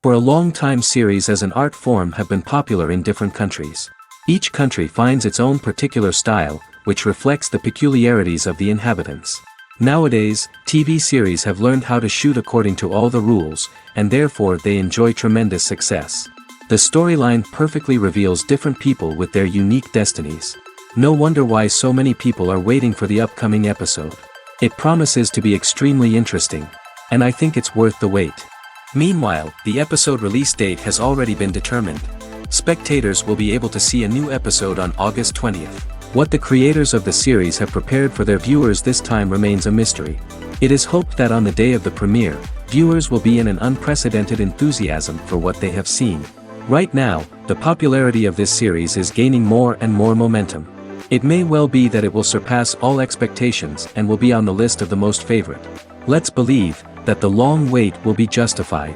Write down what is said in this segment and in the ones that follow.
For a long time, series as an art form have been popular in different countries. Each country finds its own particular style, which reflects the peculiarities of the inhabitants. Nowadays, TV series have learned how to shoot according to all the rules, and therefore they enjoy tremendous success. The storyline perfectly reveals different people with their unique destinies. No wonder why so many people are waiting for the upcoming episode. It promises to be extremely interesting, and I think it's worth the wait. Meanwhile, the episode release date has already been determined. Spectators will be able to see a new episode on August 20th. What the creators of the series have prepared for their viewers this time remains a mystery. It is hoped that on the day of the premiere, viewers will be in an unprecedented enthusiasm for what they have seen. Right now, the popularity of this series is gaining more and more momentum. It may well be that it will surpass all expectations and will be on the list of the most favorite. Let's believe that the long wait will be justified.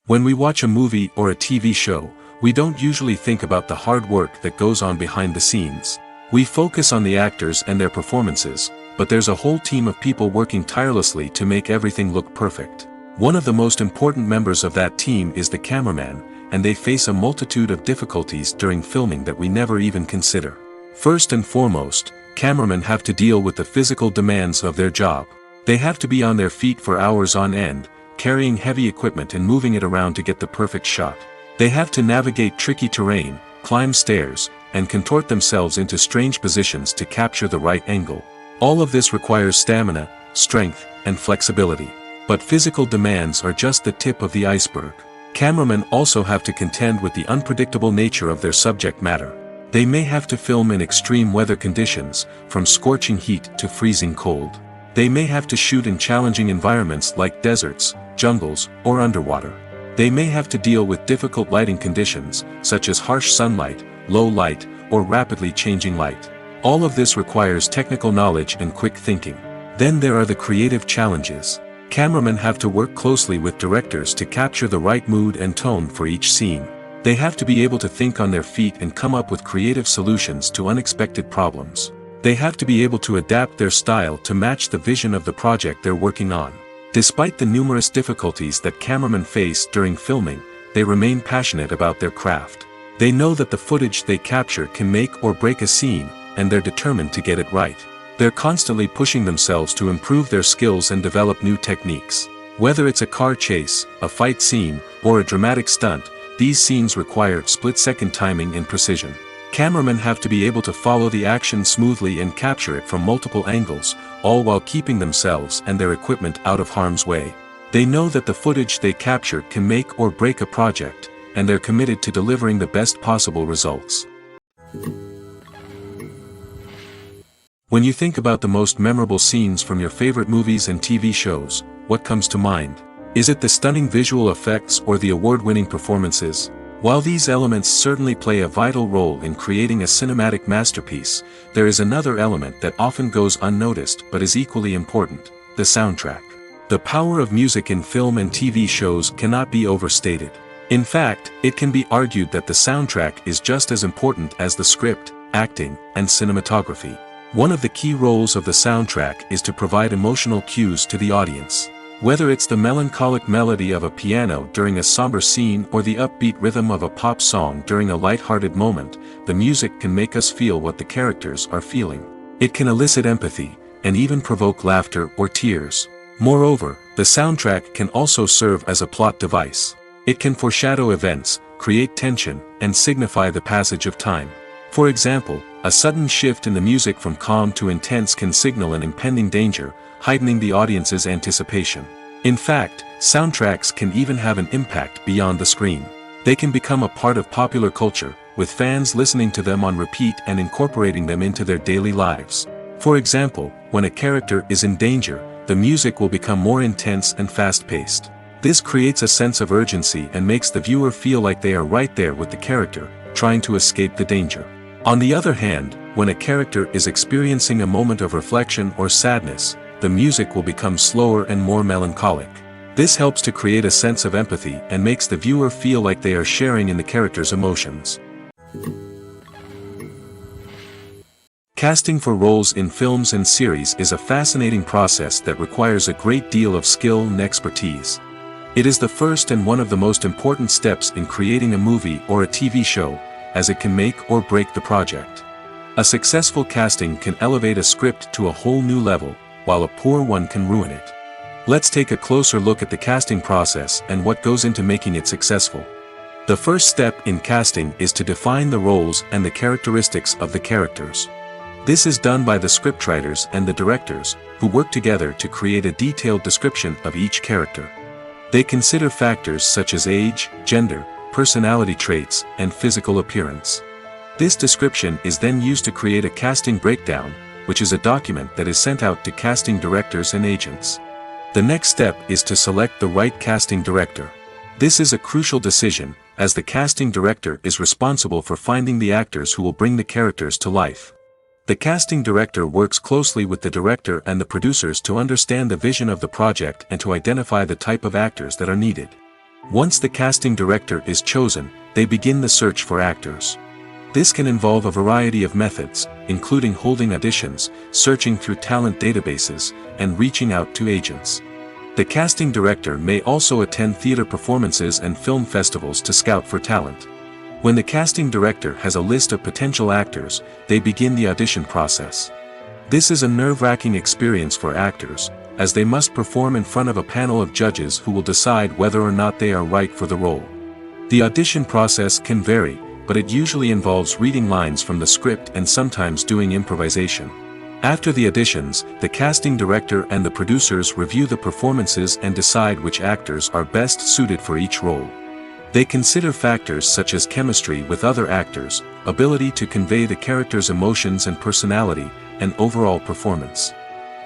When we watch a movie or a TV show, we don't usually think about the hard work that goes on behind the scenes. We focus on the actors and their performances, but there's a whole team of people working tirelessly to make everything look perfect. One of the most important members of that team is the cameraman, and they face a multitude of difficulties during filming that we never even consider. First and foremost, cameramen have to deal with the physical demands of their job. They have to be on their feet for hours on end, carrying heavy equipment and moving it around to get the perfect shot. They have to navigate tricky terrain, climb stairs, and contort themselves into strange positions to capture the right angle. All of this requires stamina, strength, and flexibility. But physical demands are just the tip of the iceberg. Cameramen also have to contend with the unpredictable nature of their subject matter. They may have to film in extreme weather conditions, from scorching heat to freezing cold. They may have to shoot in challenging environments like deserts, jungles, or underwater. They may have to deal with difficult lighting conditions, such as harsh sunlight, low light, or rapidly changing light. All of this requires technical knowledge and quick thinking. Then there are the creative challenges. Cameramen have to work closely with directors to capture the right mood and tone for each scene. They have to be able to think on their feet and come up with creative solutions to unexpected problems. They have to be able to adapt their style to match the vision of the project they're working on. Despite the numerous difficulties that cameramen face during filming, they remain passionate about their craft. They know that the footage they capture can make or break a scene, and they're determined to get it right. They're constantly pushing themselves to improve their skills and develop new techniques. Whether it's a car chase, a fight scene, or a dramatic stunt, these scenes require split-second timing and precision. Cameramen have to be able to follow the action smoothly and capture it from multiple angles, all while keeping themselves and their equipment out of harm's way. They know that the footage they capture can make or break a project, and they're committed to delivering the best possible results. When you think about the most memorable scenes from your favorite movies and TV shows, what comes to mind? Is it the stunning visual effects or the award-winning performances? While these elements certainly play a vital role in creating a cinematic masterpiece, there is another element that often goes unnoticed but is equally important: the soundtrack. The power of music in film and TV shows cannot be overstated. In fact, it can be argued that the soundtrack is just as important as the script, acting, and cinematography. One of the key roles of the soundtrack is to provide emotional cues to the audience. Whether it's the melancholic melody of a piano during a somber scene or the upbeat rhythm of a pop song during a light-hearted moment, the music can make us feel what the characters are feeling. It can elicit empathy, and even provoke laughter or tears. Moreover, the soundtrack can also serve as a plot device. It can foreshadow events, create tension, and signify the passage of time. For example, a sudden shift in the music from calm to intense can signal an impending danger, heightening the audience's anticipation. In fact, soundtracks can even have an impact beyond the screen. They can become a part of popular culture, with fans listening to them on repeat and incorporating them into their daily lives. For example, when a character is in danger, the music will become more intense and fast-paced. This creates a sense of urgency and makes the viewer feel like they are right there with the character, trying to escape the danger. On the other hand, when a character is experiencing a moment of reflection or sadness, the music will become slower and more melancholic. This helps to create a sense of empathy and makes the viewer feel like they are sharing in the character's emotions. Casting for roles in films and series is a fascinating process that requires a great deal of skill and expertise. It is the first and one of the most important steps in creating a movie or a TV show, as it can make or break the project. A successful casting can elevate a script to a whole new level, while a poor one can ruin it. Let's take a closer look at the casting process and what goes into making it successful. The first step in casting is to define the roles and the characteristics of the characters. This is done by the scriptwriters and the directors, who work together to create a detailed description of each character. They consider factors such as age, gender, personality traits, and physical appearance. This description is then used to create a casting breakdown, which is a document that is sent out to casting directors and agents. The next step is to select the right casting director. This is a crucial decision, as the casting director is responsible for finding the actors who will bring the characters to life. The casting director works closely with the director and the producers to understand the vision of the project and to identify the type of actors that are needed. Once the casting director is chosen, they begin the search for actors. This can involve a variety of methods, including holding auditions, searching through talent databases, and reaching out to agents. The casting director may also attend theater performances and film festivals to scout for talent. When the casting director has a list of potential actors, they begin the audition process. This is a nerve-wracking experience for actors, as they must perform in front of a panel of judges who will decide whether or not they are right for the role. The audition process can vary, but it usually involves reading lines from the script and sometimes doing improvisation. After the auditions, the casting director and the producers review the performances and decide which actors are best suited for each role. They consider factors such as chemistry with other actors, ability to convey the character's emotions and personality, and overall performance.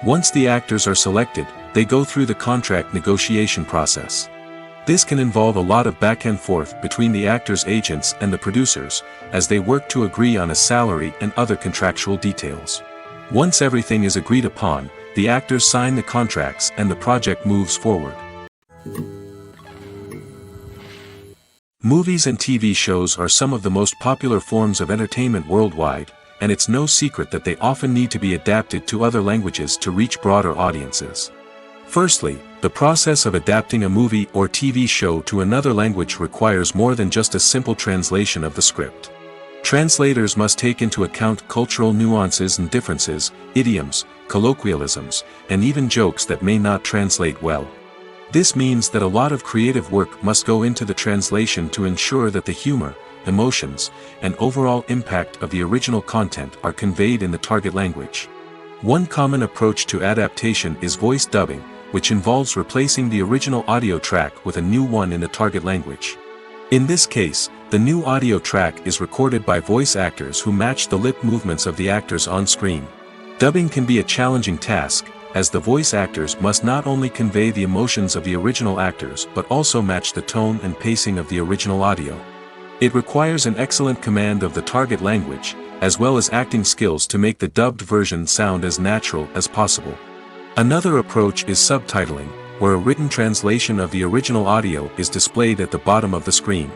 Once the actors are selected, they go through the contract negotiation process. This can involve a lot of back and forth between the actors' agents and the producers, as they work to agree on a salary and other contractual details. Once everything is agreed upon, the actors sign the contracts and the project moves forward. Movies and TV shows are some of the most popular forms of entertainment worldwide, and it's no secret that they often need to be adapted to other languages to reach broader audiences. Firstly, the process of adapting a movie or TV show to another language requires more than just a simple translation of the script. Translators must take into account cultural nuances and differences, idioms, colloquialisms, and even jokes that may not translate well. This means that a lot of creative work must go into the translation to ensure that the humor, emotions, and overall impact of the original content are conveyed in the target language. One common approach to adaptation is voice dubbing, which involves replacing the original audio track with a new one in the target language. In this case, the new audio track is recorded by voice actors who match the lip movements of the actors on screen. Dubbing can be a challenging task, as the voice actors must not only convey the emotions of the original actors but also match the tone and pacing of the original audio. It requires an excellent command of the target language, as well as acting skills to make the dubbed version sound as natural as possible. Another approach is subtitling, where a written translation of the original audio is displayed at the bottom of the screen.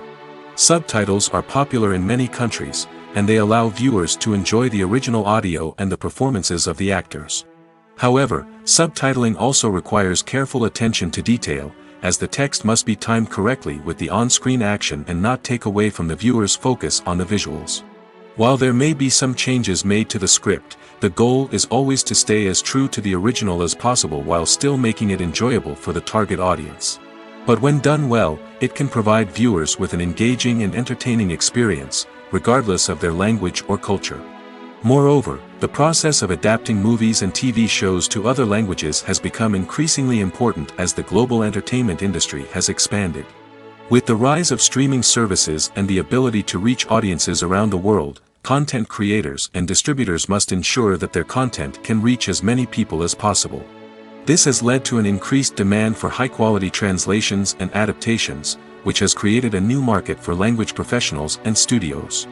Subtitles are popular in many countries, and they allow viewers to enjoy the original audio and the performances of the actors. However, subtitling also requires careful attention to detail, as the text must be timed correctly with the on-screen action and not take away from the viewer's focus on the visuals. While there may be some changes made to the script, the goal is always to stay as true to the original as possible while still making it enjoyable for the target audience. But when done well, it can provide viewers with an engaging and entertaining experience, regardless of their language or culture. Moreover, the process of adapting movies and TV shows to other languages has become increasingly important as the global entertainment industry has expanded. With the rise of streaming services and the ability to reach audiences around the world, content creators and distributors must ensure that their content can reach as many people as possible. This has led to an increased demand for high-quality translations and adaptations, which has created a new market for language professionals and studios.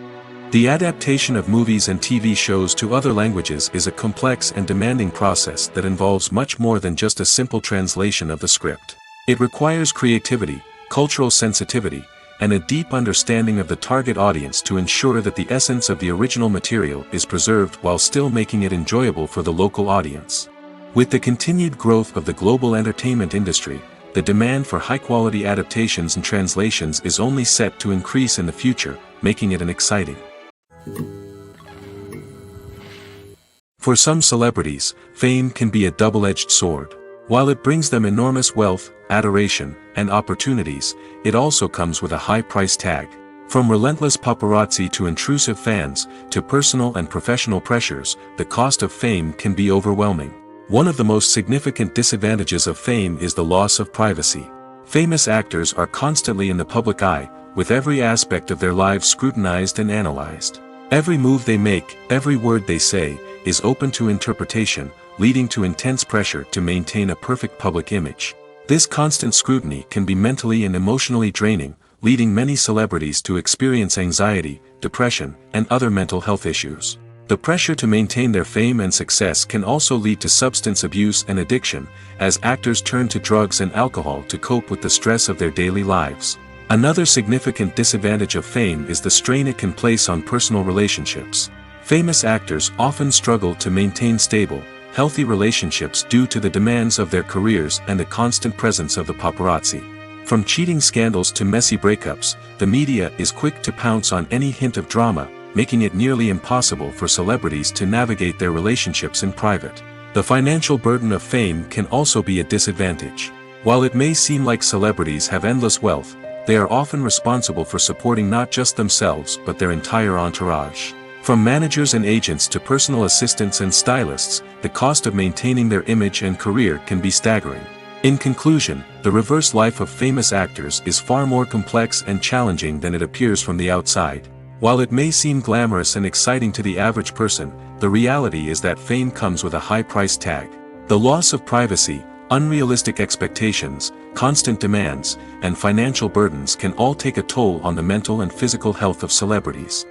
The adaptation of movies and TV shows to other languages is a complex and demanding process that involves much more than just a simple translation of the script. It requires creativity, cultural sensitivity, and a deep understanding of the target audience to ensure that the essence of the original material is preserved while still making it enjoyable for the local audience. With the continued growth of the global entertainment industry, the demand for high-quality adaptations and translations is only set to increase in the future, making it an exciting. For some celebrities, fame can be a double-edged sword. While it brings them enormous wealth, adoration, and opportunities, it also comes with a high price tag. From relentless paparazzi to intrusive fans, to personal and professional pressures, the cost of fame can be overwhelming. One of the most significant disadvantages of fame is the loss of privacy. Famous actors are constantly in the public eye, with every aspect of their lives scrutinized and analyzed. Every move they make, every word they say, is open to interpretation, leading to intense pressure to maintain a perfect public image. This constant scrutiny can be mentally and emotionally draining, leading many celebrities to experience anxiety, depression, and other mental health issues. The pressure to maintain their fame and success can also lead to substance abuse and addiction, as actors turn to drugs and alcohol to cope with the stress of their daily lives. Another significant disadvantage of fame is the strain it can place on personal relationships. Famous actors often struggle to maintain stable, healthy relationships due to the demands of their careers and the constant presence of the paparazzi. From cheating scandals to messy breakups, the media is quick to pounce on any hint of drama, making it nearly impossible for celebrities to navigate their relationships in private. The financial burden of fame can also be a disadvantage. While it may seem like celebrities have endless wealth, they are often responsible for supporting not just themselves but their entire entourage. From managers and agents to personal assistants and stylists, the cost of maintaining their image and career can be staggering. In conclusion, the reverse life of famous actors is far more complex and challenging than it appears from the outside. While it may seem glamorous and exciting to the average person, the reality is that fame comes with a high price tag. The loss of privacy, unrealistic expectations, constant demands, and financial burdens can all take a toll on the mental and physical health of celebrities.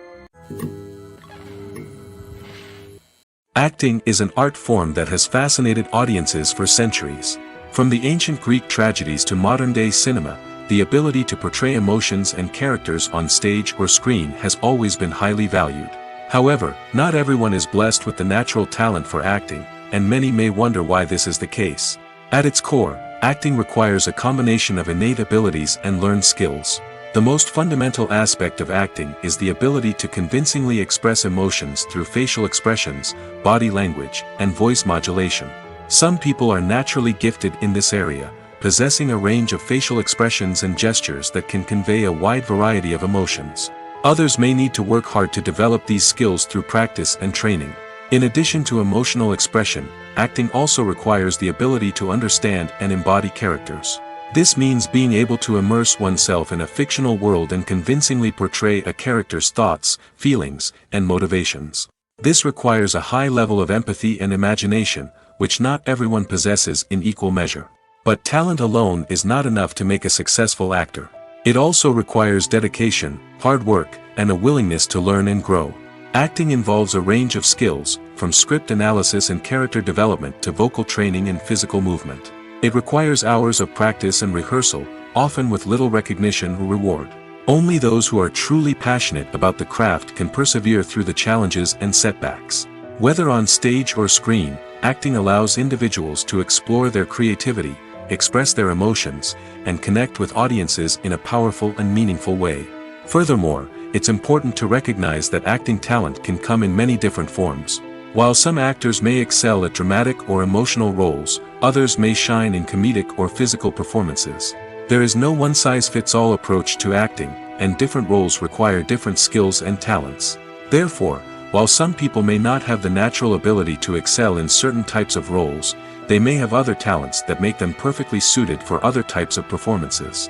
Acting is an art form that has fascinated audiences for centuries. From the ancient Greek tragedies to modern-day cinema, the ability to portray emotions and characters on stage or screen has always been highly valued. However, not everyone is blessed with the natural talent for acting, and many may wonder why this is the case. At its core, acting requires a combination of innate abilities and learned skills. The most fundamental aspect of acting is the ability to convincingly express emotions through facial expressions, body language, and voice modulation. Some people are naturally gifted in this area, possessing a range of facial expressions and gestures that can convey a wide variety of emotions. Others may need to work hard to develop these skills through practice and training. In addition to emotional expression, acting also requires the ability to understand and embody characters. This means being able to immerse oneself in a fictional world and convincingly portray a character's thoughts, feelings, and motivations. This requires a high level of empathy and imagination, which not everyone possesses in equal measure. But talent alone is not enough to make a successful actor. It also requires dedication, hard work, and a willingness to learn and grow. Acting involves a range of skills, from script analysis and character development to vocal training and physical movement. It requires hours of practice and rehearsal, often with little recognition or reward. Only those who are truly passionate about the craft can persevere through the challenges and setbacks. Whether on stage or screen, acting allows individuals to explore their creativity, express their emotions, and connect with audiences in a powerful and meaningful way. Furthermore, it's important to recognize that acting talent can come in many different forms. While some actors may excel at dramatic or emotional roles, others may shine in comedic or physical performances. There is no one-size-fits-all approach to acting, and different roles require different skills and talents. Therefore, while some people may not have the natural ability to excel in certain types of roles, they may have other talents that make them perfectly suited for other types of performances.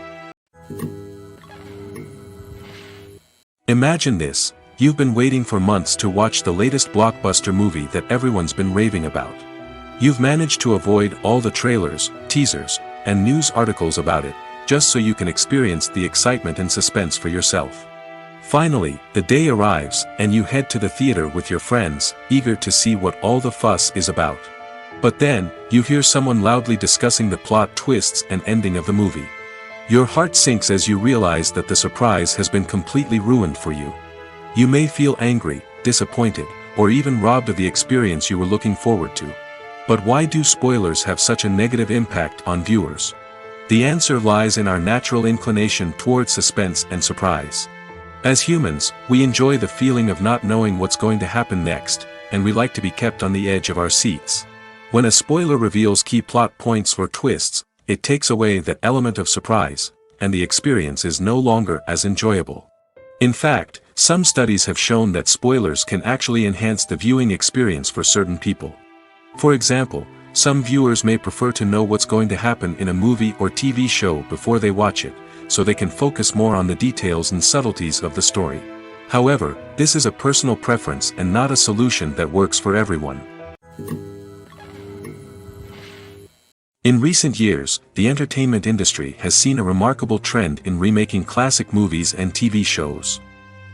Imagine this: you've been waiting for months to watch the latest blockbuster movie that everyone's been raving about. You've managed to avoid all the trailers, teasers, and news articles about it, just so you can experience the excitement and suspense for yourself. Finally, the day arrives, and you head to the theater with your friends, eager to see what all the fuss is about. But then, you hear someone loudly discussing the plot twists and ending of the movie. Your heart sinks as you realize that the surprise has been completely ruined for you. You may feel angry, disappointed, or even robbed of the experience you were looking forward to. But why do spoilers have such a negative impact on viewers? The answer lies in our natural inclination towards suspense and surprise. As humans, we enjoy the feeling of not knowing what's going to happen next, and we like to be kept on the edge of our seats. When a spoiler reveals key plot points or twists, it takes away that element of surprise, and the experience is no longer as enjoyable. In fact, some studies have shown that spoilers can actually enhance the viewing experience for certain people. For example, some viewers may prefer to know what's going to happen in a movie or TV show before they watch it, so they can focus more on the details and subtleties of the story. However, this is a personal preference and not a solution that works for everyone. In recent years, the entertainment industry has seen a remarkable trend in remaking classic movies and TV shows.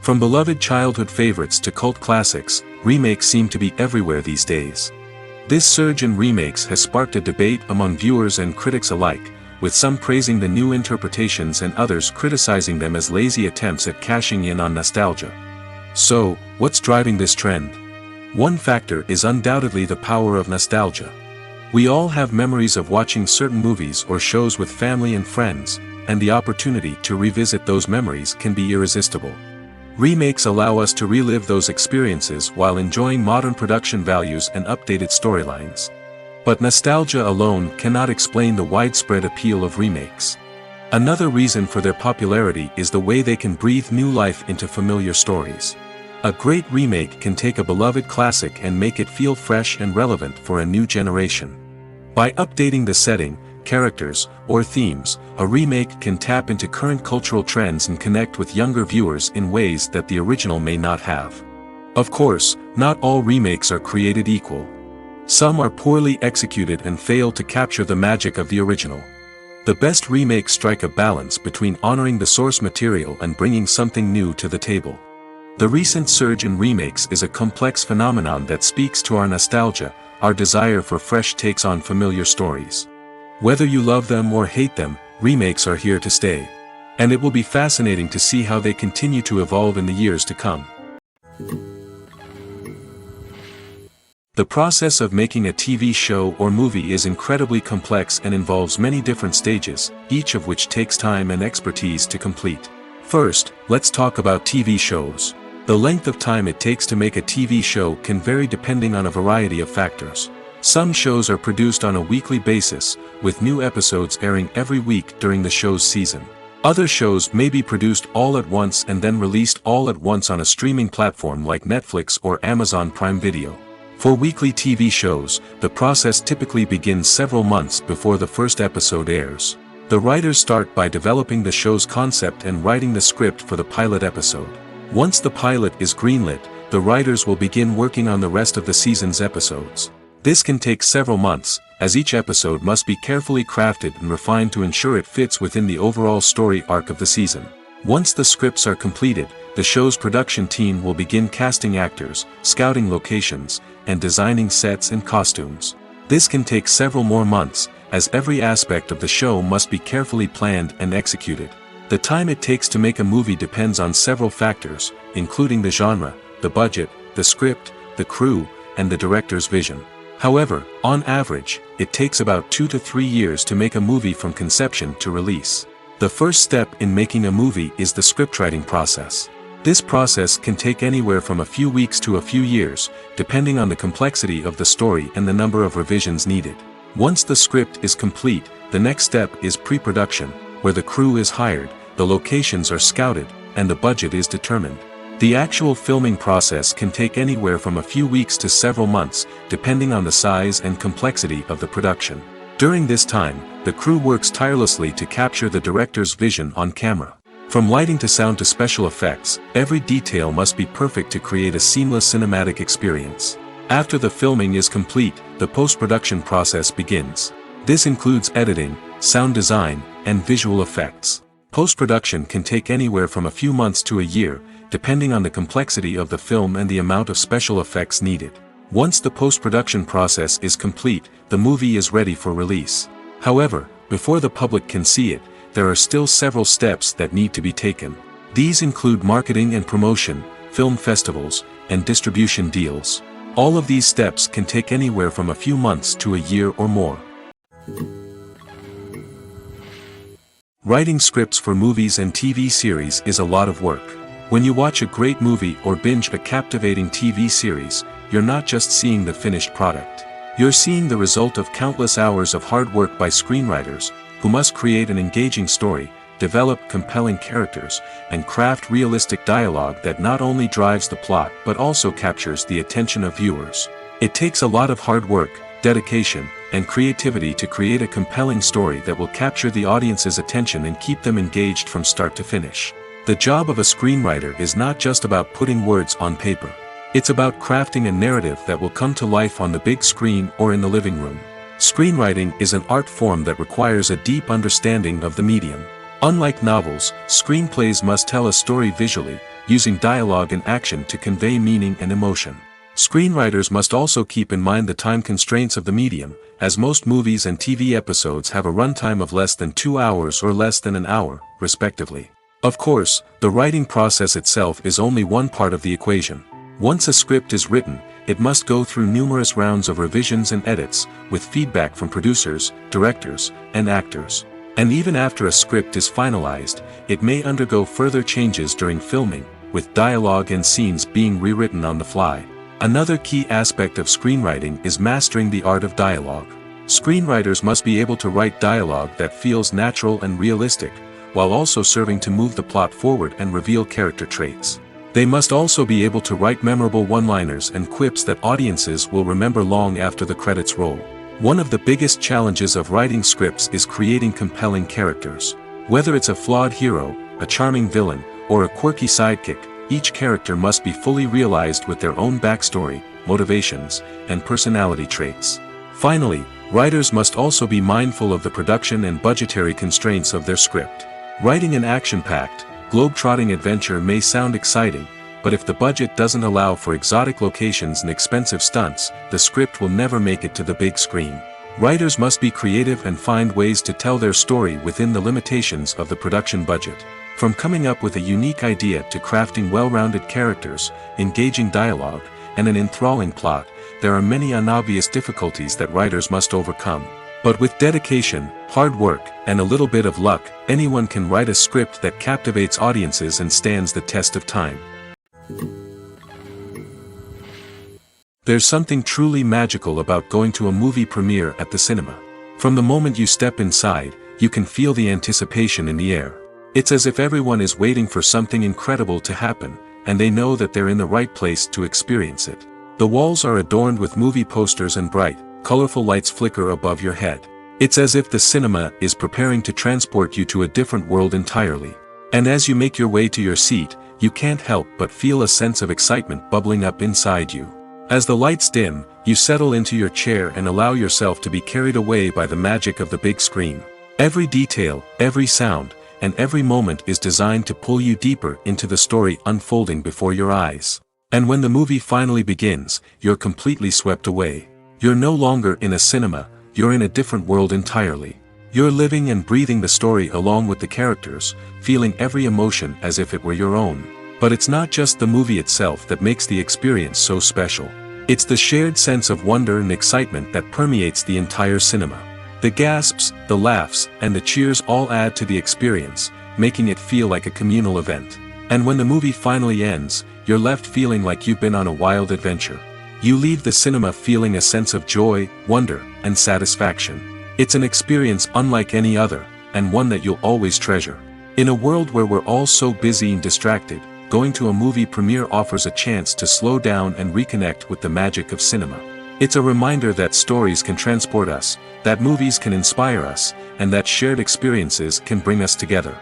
From beloved childhood favorites to cult classics, remakes seem to be everywhere these days. This surge in remakes has sparked a debate among viewers and critics alike, with some praising the new interpretations and others criticizing them as lazy attempts at cashing in on nostalgia. So, what's driving this trend? One factor is undoubtedly the power of nostalgia. We all have memories of watching certain movies or shows with family and friends, and the opportunity to revisit those memories can be irresistible. Remakes allow us to relive those experiences while enjoying modern production values and updated storylines. But nostalgia alone cannot explain the widespread appeal of remakes. Another reason for their popularity is the way they can breathe new life into familiar stories. A great remake can take a beloved classic and make it feel fresh and relevant for a new generation. By updating the setting, characters, or themes, a remake can tap into current cultural trends and connect with younger viewers in ways that the original may not have. Of course, not all remakes are created equal. Some are poorly executed and fail to capture the magic of the original. The best remakes strike a balance between honoring the source material and bringing something new to the table. The recent surge in remakes is a complex phenomenon that speaks to our nostalgia, our desire for fresh takes on familiar stories. Whether you love them or hate them, remakes are here to stay. And it will be fascinating to see how they continue to evolve in the years to come. The process of making a TV show or movie is incredibly complex and involves many different stages, each of which takes time and expertise to complete. First, let's talk about TV shows. The length of time it takes to make a TV show can vary depending on a variety of factors. Some shows are produced on a weekly basis, with new episodes airing every week during the show's season. Other shows may be produced all at once and then released all at once on a streaming platform like Netflix or Amazon Prime Video. For weekly TV shows, the process typically begins several months before the first episode airs. The writers start by developing the show's concept and writing the script for the pilot episode. Once the pilot is greenlit, the writers will begin working on the rest of the season's episodes. This can take several months, as each episode must be carefully crafted and refined to ensure it fits within the overall story arc of the season. Once the scripts are completed, the show's production team will begin casting actors, scouting locations, and designing sets and costumes. This can take several more months, as every aspect of the show must be carefully planned and executed. The time it takes to make a movie depends on several factors, including the genre, the budget, the script, the crew, and the director's vision. However, on average, it takes about 2 to 3 years to make a movie from conception to release. The first step in making a movie is the scriptwriting process. This process can take anywhere from a few weeks to a few years, depending on the complexity of the story and the number of revisions needed. Once the script is complete, the next step is pre-production, where the crew is hired, the locations are scouted, and the budget is determined. The actual filming process can take anywhere from a few weeks to several months, depending on the size and complexity of the production. During this time, the crew works tirelessly to capture the director's vision on camera. From lighting to sound to special effects, every detail must be perfect to create a seamless cinematic experience. After the filming is complete, the post-production process begins. This includes editing, sound design, and visual effects. Post-production can take anywhere from a few months to a year, depending on the complexity of the film and the amount of special effects needed. Once the post-production process is complete, the movie is ready for release. However, before the public can see it, there are still several steps that need to be taken. These include marketing and promotion, film festivals, and distribution deals. All of these steps can take anywhere from a few months to a year or more. Writing scripts for movies and TV series is a lot of work. When you watch a great movie or binge a captivating TV series, you're not just seeing the finished product. You're seeing the result of countless hours of hard work by screenwriters, who must create an engaging story, develop compelling characters, and craft realistic dialogue that not only drives the plot but also captures the attention of viewers. It takes a lot of hard work, dedication, and creativity to create a compelling story that will capture the audience's attention and keep them engaged from start to finish. The job of a screenwriter is not just about putting words on paper. It's about crafting a narrative that will come to life on the big screen or in the living room. Screenwriting is an art form that requires a deep understanding of the medium. Unlike novels, screenplays must tell a story visually, using dialogue and action to convey meaning and emotion. Screenwriters must also keep in mind the time constraints of the medium, as most movies and TV episodes have a runtime of less than 2 hours or less than an hour, respectively. Of course, the writing process itself is only one part of the equation. Once a script is written, it must go through numerous rounds of revisions and edits, with feedback from producers, directors, and actors. And even after a script is finalized, it may undergo further changes during filming, with dialogue and scenes being rewritten on the fly. Another key aspect of screenwriting is mastering the art of dialogue. Screenwriters must be able to write dialogue that feels natural and realistic, while also serving to move the plot forward and reveal character traits. They must also be able to write memorable one-liners and quips that audiences will remember long after the credits roll. One of the biggest challenges of writing scripts is creating compelling characters. Whether it's a flawed hero, a charming villain, or a quirky sidekick, each character must be fully realized with their own backstory, motivations, and personality traits. Finally, writers must also be mindful of the production and budgetary constraints of their script. Writing an action-packed, globe-trotting adventure may sound exciting, but if the budget doesn't allow for exotic locations and expensive stunts, the script will never make it to the big screen. Writers must be creative and find ways to tell their story within the limitations of the production budget. From coming up with a unique idea to crafting well-rounded characters, engaging dialogue, and an enthralling plot, there are many unobvious difficulties that writers must overcome. But with dedication, hard work, and a little bit of luck, anyone can write a script that captivates audiences and stands the test of time. There's something truly magical about going to a movie premiere at the cinema. From the moment you step inside, you can feel the anticipation in the air. It's as if everyone is waiting for something incredible to happen, and they know that they're in the right place to experience it. The walls are adorned with movie posters and bright, colorful lights flicker above your head. It's as if the cinema is preparing to transport you to a different world entirely. And as you make your way to your seat, you can't help but feel a sense of excitement bubbling up inside you. As the lights dim, you settle into your chair and allow yourself to be carried away by the magic of the big screen. Every detail, every sound, and every moment is designed to pull you deeper into the story unfolding before your eyes. And when the movie finally begins, you're completely swept away. You're no longer in a cinema, you're in a different world entirely. You're living and breathing the story along with the characters, feeling every emotion as if it were your own. But it's not just the movie itself that makes the experience so special. It's the shared sense of wonder and excitement that permeates the entire cinema. The gasps, the laughs, and the cheers all add to the experience, making it feel like a communal event. And when the movie finally ends, you're left feeling like you've been on a wild adventure. You leave the cinema feeling a sense of joy, wonder, and satisfaction. It's an experience unlike any other, and one that you'll always treasure. In a world where we're all so busy and distracted, going to a movie premiere offers a chance to slow down and reconnect with the magic of cinema. It's a reminder that stories can transport us, that movies can inspire us, and that shared experiences can bring us together.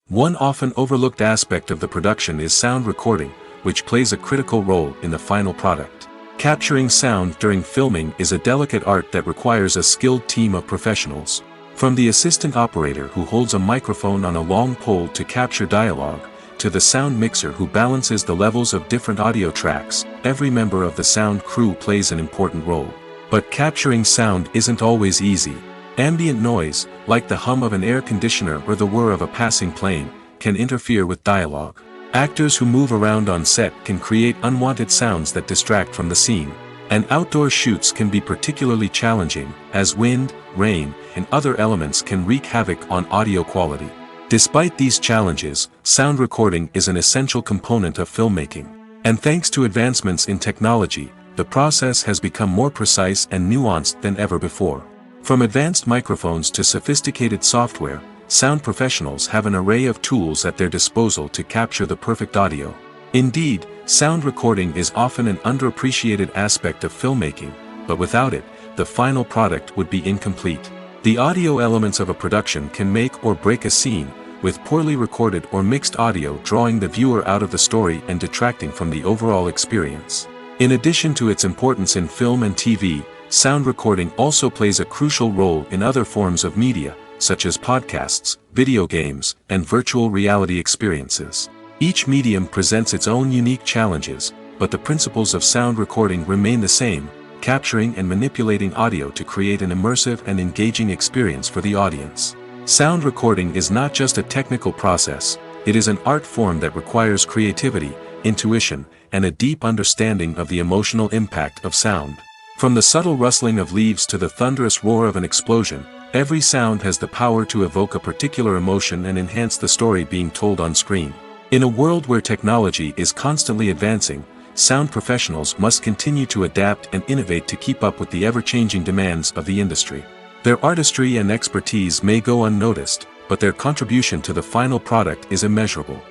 One often overlooked aspect of the production is sound recording, which plays a critical role in the final product. Capturing sound during filming is a delicate art that requires a skilled team of professionals. From the assistant operator who holds a microphone on a long pole to capture dialogue, to the sound mixer who balances the levels of different audio tracks, every member of the sound crew plays an important role. But capturing sound isn't always easy. Ambient noise, like the hum of an air conditioner or the whir of a passing plane, can interfere with dialogue. Actors who move around on set can create unwanted sounds that distract from the scene. And outdoor shoots can be particularly challenging, as wind, rain, and other elements can wreak havoc on audio quality. Despite these challenges, sound recording is an essential component of filmmaking. And thanks to advancements in technology, the process has become more precise and nuanced than ever before. From advanced microphones to sophisticated software, sound professionals have an array of tools at their disposal to capture the perfect audio. Indeed, sound recording is often an underappreciated aspect of filmmaking, but without it, the final product would be incomplete. The audio elements of a production can make or break a scene, with poorly recorded or mixed audio drawing the viewer out of the story and detracting from the overall experience. In addition to its importance in film and TV, sound recording also plays a crucial role in other forms of media, such as podcasts, video games, and virtual reality experiences. Each medium presents its own unique challenges, but the principles of sound recording remain the same, capturing and manipulating audio to create an immersive and engaging experience for the audience. Sound recording is not just a technical process, it is an art form that requires creativity, intuition, and a deep understanding of the emotional impact of sound. From the subtle rustling of leaves to the thunderous roar of an explosion, every sound has the power to evoke a particular emotion and enhance the story being told on screen. In a world where technology is constantly advancing, sound professionals must continue to adapt and innovate to keep up with the ever-changing demands of the industry. Their artistry and expertise may go unnoticed, but their contribution to the final product is immeasurable.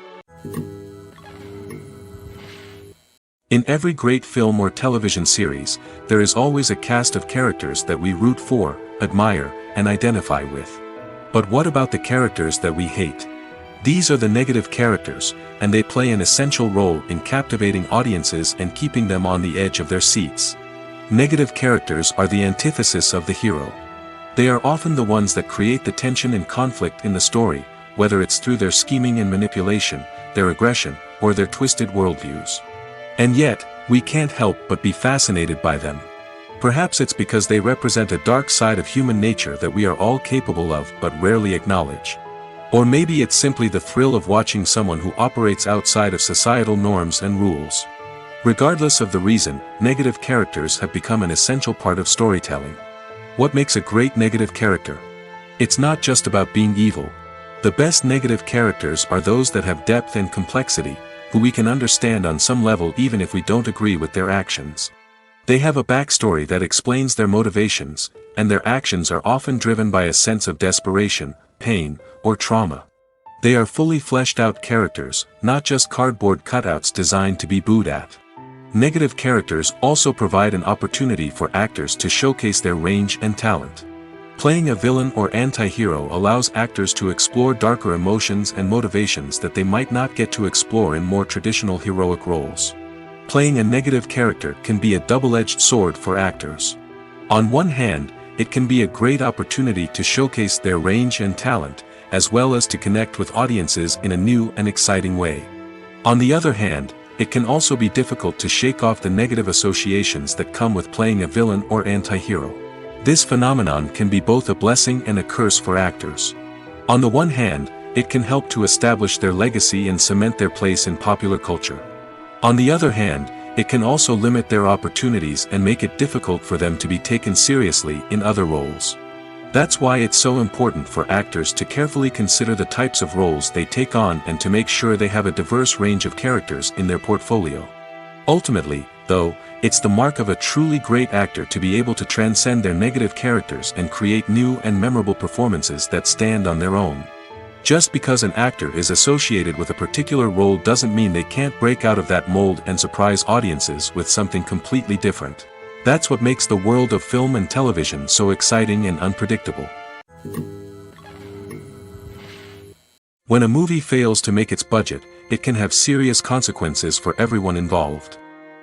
In every great film or television series, there is always a cast of characters that we root for, admire, and identify with. But what about the characters that we hate? These are the negative characters, and they play an essential role in captivating audiences and keeping them on the edge of their seats. Negative characters are the antithesis of the hero. They are often the ones that create the tension and conflict in the story, whether it's through their scheming and manipulation, their aggression, or their twisted worldviews. And yet, we can't help but be fascinated by them. Perhaps it's because they represent a dark side of human nature that we are all capable of but rarely acknowledge. Or maybe it's simply the thrill of watching someone who operates outside of societal norms and rules. Regardless of the reason, negative characters have become an essential part of storytelling. What makes a great negative character? It's not just about being evil. The best negative characters are those that have depth and complexity, who we can understand on some level even if we don't agree with their actions. They have a backstory that explains their motivations, and their actions are often driven by a sense of desperation, pain, or trauma. They are fully fleshed out characters, not just cardboard cutouts designed to be booed at. Negative characters also provide an opportunity for actors to showcase their range and talent. Playing a villain or anti-hero allows actors to explore darker emotions and motivations that they might not get to explore in more traditional heroic roles. Playing a negative character can be a double-edged sword for actors. On one hand, it can be a great opportunity to showcase their range and talent, as well as to connect with audiences in a new and exciting way. On the other hand, it can also be difficult to shake off the negative associations that come with playing a villain or anti-hero. This phenomenon can be both a blessing and a curse for actors. On the one hand, it can help to establish their legacy and cement their place in popular culture. On the other hand, it can also limit their opportunities and make it difficult for them to be taken seriously in other roles. That's why it's so important for actors to carefully consider the types of roles they take on and to make sure they have a diverse range of characters in their portfolio. Ultimately, though, it's the mark of a truly great actor to be able to transcend their negative characters and create new and memorable performances that stand on their own. Just because an actor is associated with a particular role doesn't mean they can't break out of that mold and surprise audiences with something completely different. That's what makes the world of film and television so exciting and unpredictable. When a movie fails to make its budget, it can have serious consequences for everyone involved.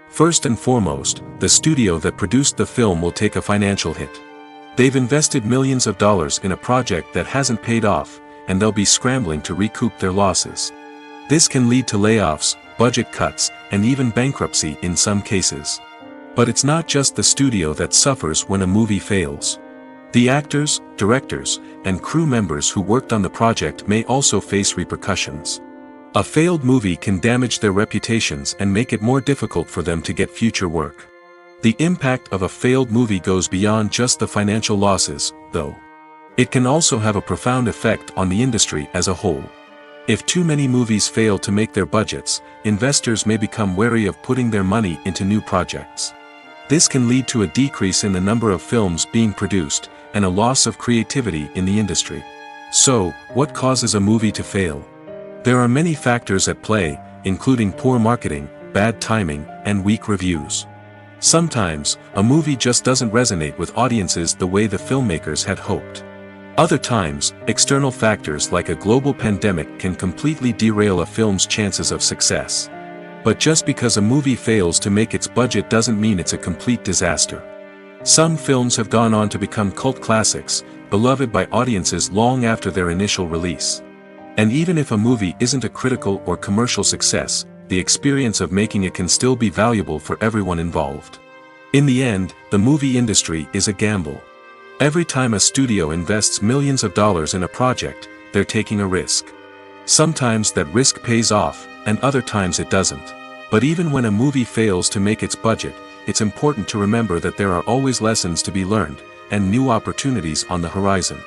First and foremost, the studio that produced the film will take a financial hit. They've invested millions of dollars in a project that hasn't paid off, and they'll be scrambling to recoup their losses. This can lead to layoffs, budget cuts, and even bankruptcy in some cases. But it's not just the studio that suffers when a movie fails. The actors, directors, and crew members who worked on the project may also face repercussions. A failed movie can damage their reputations and make it more difficult for them to get future work. The impact of a failed movie goes beyond just the financial losses, though. It can also have a profound effect on the industry as a whole. If too many movies fail to make their budgets, investors may become wary of putting their money into new projects. This can lead to a decrease in the number of films being produced, and a loss of creativity in the industry. So, what causes a movie to fail? There are many factors at play, including poor marketing, bad timing, and weak reviews. Sometimes, a movie just doesn't resonate with audiences the way the filmmakers had hoped. Other times, external factors like a global pandemic can completely derail a film's chances of success. But just because a movie fails to make its budget doesn't mean it's a complete disaster. Some films have gone on to become cult classics, beloved by audiences long after their initial release. And even if a movie isn't a critical or commercial success, the experience of making it can still be valuable for everyone involved. In the end, the movie industry is a gamble. Every time a studio invests millions of dollars in a project, they're taking a risk. Sometimes that risk pays off, and other times it doesn't. But even when a movie fails to make its budget, it's important to remember that there are always lessons to be learned, and new opportunities on the horizon.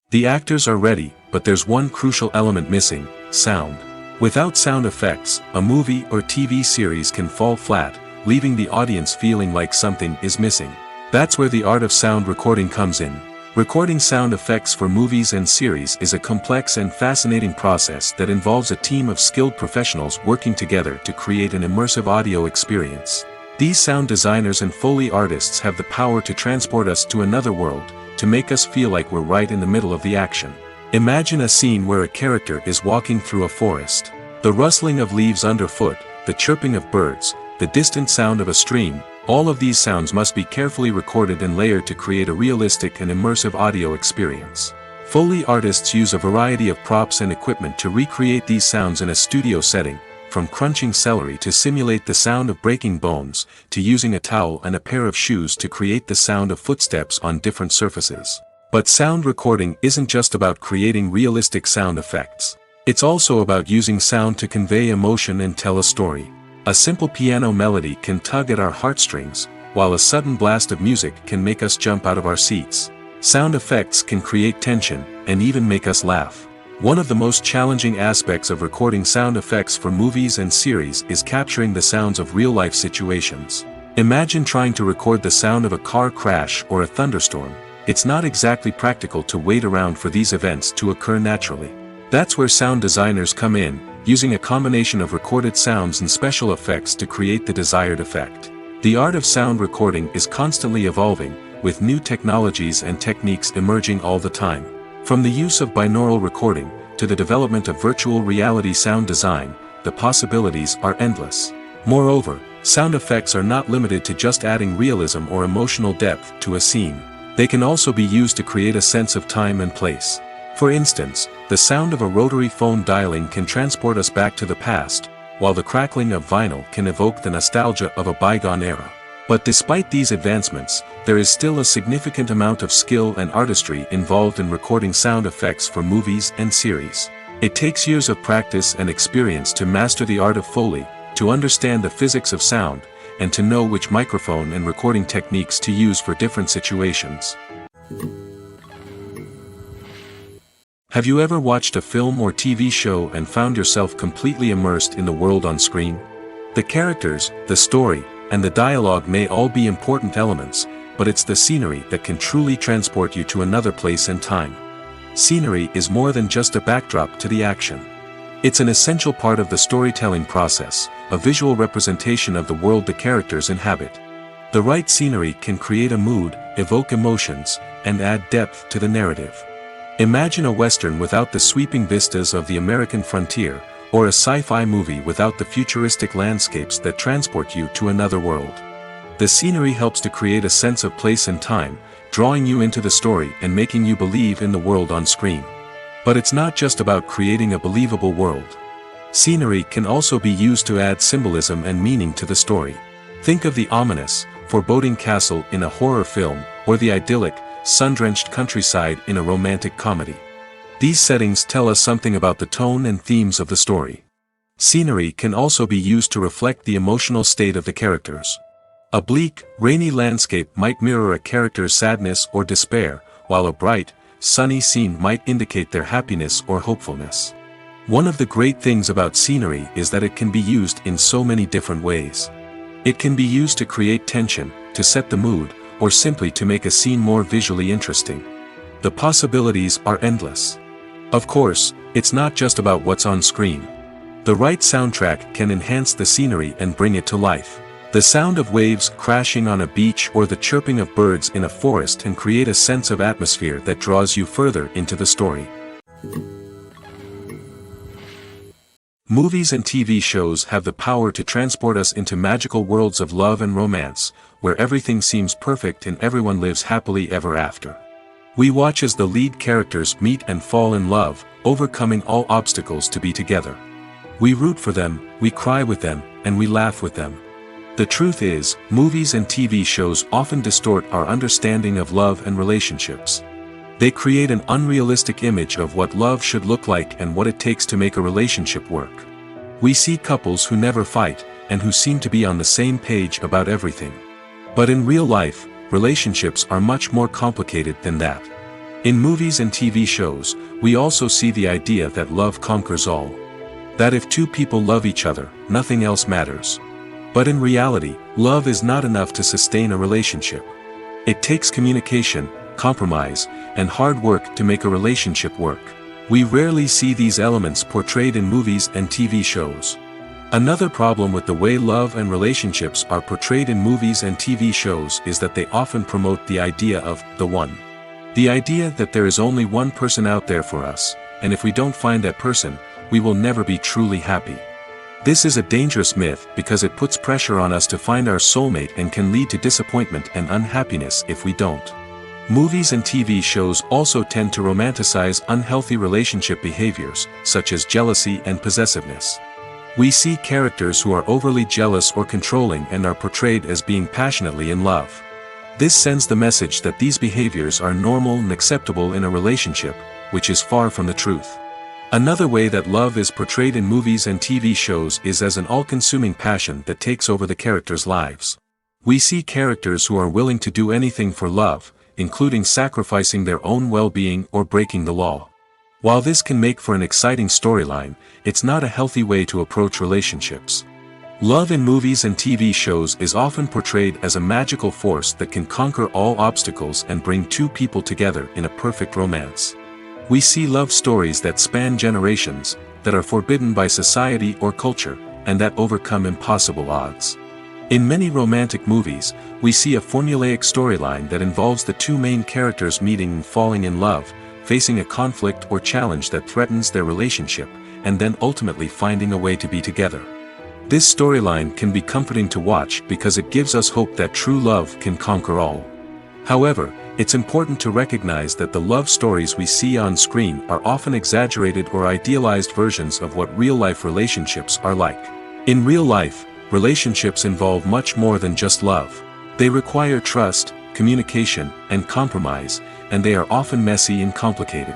The actors are ready, but there's one crucial element missing: sound. Without sound effects, a movie or TV series can fall flat, leaving the audience feeling like something is missing. That's where the art of sound recording comes in. Recording sound effects for movies and series is a complex and fascinating process that involves a team of skilled professionals working together to create an immersive audio experience. These sound designers and Foley artists have the power to transport us to another world, to make us feel like we're right in the middle of the action. Imagine a scene where a character is walking through a forest. The rustling of leaves underfoot, the chirping of birds, the distant sound of a stream, all of these sounds must be carefully recorded and layered to create a realistic and immersive audio experience. Foley artists use a variety of props and equipment to recreate these sounds in a studio setting, from crunching celery to simulate the sound of breaking bones, to using a towel and a pair of shoes to create the sound of footsteps on different surfaces. But sound recording isn't just about creating realistic sound effects. It's also about using sound to convey emotion and tell a story. A simple piano melody can tug at our heartstrings, while a sudden blast of music can make us jump out of our seats. Sound effects can create tension, and even make us laugh. One of the most challenging aspects of recording sound effects for movies and series is capturing the sounds of real-life situations. Imagine trying to record the sound of a car crash or a thunderstorm. It's not exactly practical to wait around for these events to occur naturally. That's where sound designers come in, using a combination of recorded sounds and special effects to create the desired effect. The art of sound recording is constantly evolving, with new technologies and techniques emerging all the time. From the use of binaural recording, to the development of virtual reality sound design, the possibilities are endless. Moreover, sound effects are not limited to just adding realism or emotional depth to a scene. They can also be used to create a sense of time and place. For instance, the sound of a rotary phone dialing can transport us back to the past, while the crackling of vinyl can evoke the nostalgia of a bygone era. But despite these advancements, there is still a significant amount of skill and artistry involved in recording sound effects for movies and series. It takes years of practice and experience to master the art of Foley, to understand the physics of sound, and to know which microphone and recording techniques to use for different situations. Have you ever watched a film or TV show and found yourself completely immersed in the world on screen? The characters, the story, and the dialogue may all be important elements, but it's the scenery that can truly transport you to another place and time. Scenery is more than just a backdrop to the action. It's an essential part of the storytelling process, a visual representation of the world the characters inhabit. The right scenery can create a mood, evoke emotions, and add depth to the narrative. Imagine a Western without the sweeping vistas of the American frontier, or a sci-fi movie without the futuristic landscapes that transport you to another world. The scenery helps to create a sense of place and time, drawing you into the story and making you believe in the world on screen. But it's not just about creating a believable world. Scenery can also be used to add symbolism and meaning to the story. Think of the ominous, foreboding castle in a horror film, or the idyllic, sun-drenched countryside in a romantic comedy. These settings tell us something about the tone and themes of the story. Scenery can also be used to reflect the emotional state of the characters. A bleak, rainy landscape might mirror a character's sadness or despair, while a bright, sunny scene might indicate their happiness or hopefulness. One of the great things about scenery is that it can be used in so many different ways. It can be used to create tension, to set the mood, or simply to make a scene more visually interesting. The possibilities are endless. Of course, it's not just about what's on screen. The right soundtrack can enhance the scenery and bring it to life. The sound of waves crashing on a beach or the chirping of birds in a forest can create a sense of atmosphere that draws you further into the story. Movies and TV shows have the power to transport us into magical worlds of love and romance, where everything seems perfect and everyone lives happily ever after. We watch as the lead characters meet and fall in love, overcoming all obstacles to be together. We root for them, we cry with them, and we laugh with them. The truth is, movies and TV shows often distort our understanding of love and relationships. They create an unrealistic image of what love should look like and what it takes to make a relationship work. We see couples who never fight, and who seem to be on the same page about everything. But in real life, relationships are much more complicated than that. In movies and TV shows, we also see the idea that love conquers all. That if two people love each other, nothing else matters. But in reality, love is not enough to sustain a relationship. It takes communication, compromise, and hard work to make a relationship work. We rarely see these elements portrayed in movies and TV shows. Another problem with the way love and relationships are portrayed in movies and TV shows is that they often promote the idea of the one. The idea that there is only one person out there for us, and if we don't find that person, we will never be truly happy. This is a dangerous myth because it puts pressure on us to find our soulmate and can lead to disappointment and unhappiness if we don't. Movies and TV shows also tend to romanticize unhealthy relationship behaviors, such as jealousy and possessiveness. We see characters who are overly jealous or controlling and are portrayed as being passionately in love. This sends the message that these behaviors are normal and acceptable in a relationship, which is far from the truth. Another way that love is portrayed in movies and TV shows is as an all-consuming passion that takes over the characters' lives. We see characters who are willing to do anything for love, including sacrificing their own well-being or breaking the law. While this can make for an exciting storyline, it's not a healthy way to approach relationships. Love in movies and TV shows is often portrayed as a magical force that can conquer all obstacles and bring two people together in a perfect romance. We see love stories that span generations, that are forbidden by society or culture, and that overcome impossible odds. In many romantic movies, we see a formulaic storyline that involves the two main characters meeting and falling in love, facing a conflict or challenge that threatens their relationship, and then ultimately finding a way to be together. This storyline can be comforting to watch because it gives us hope that true love can conquer all. However, it's important to recognize that the love stories we see on screen are often exaggerated or idealized versions of what real-life relationships are like. In real life, relationships involve much more than just love. They require trust, communication, and compromise, and they are often messy and complicated.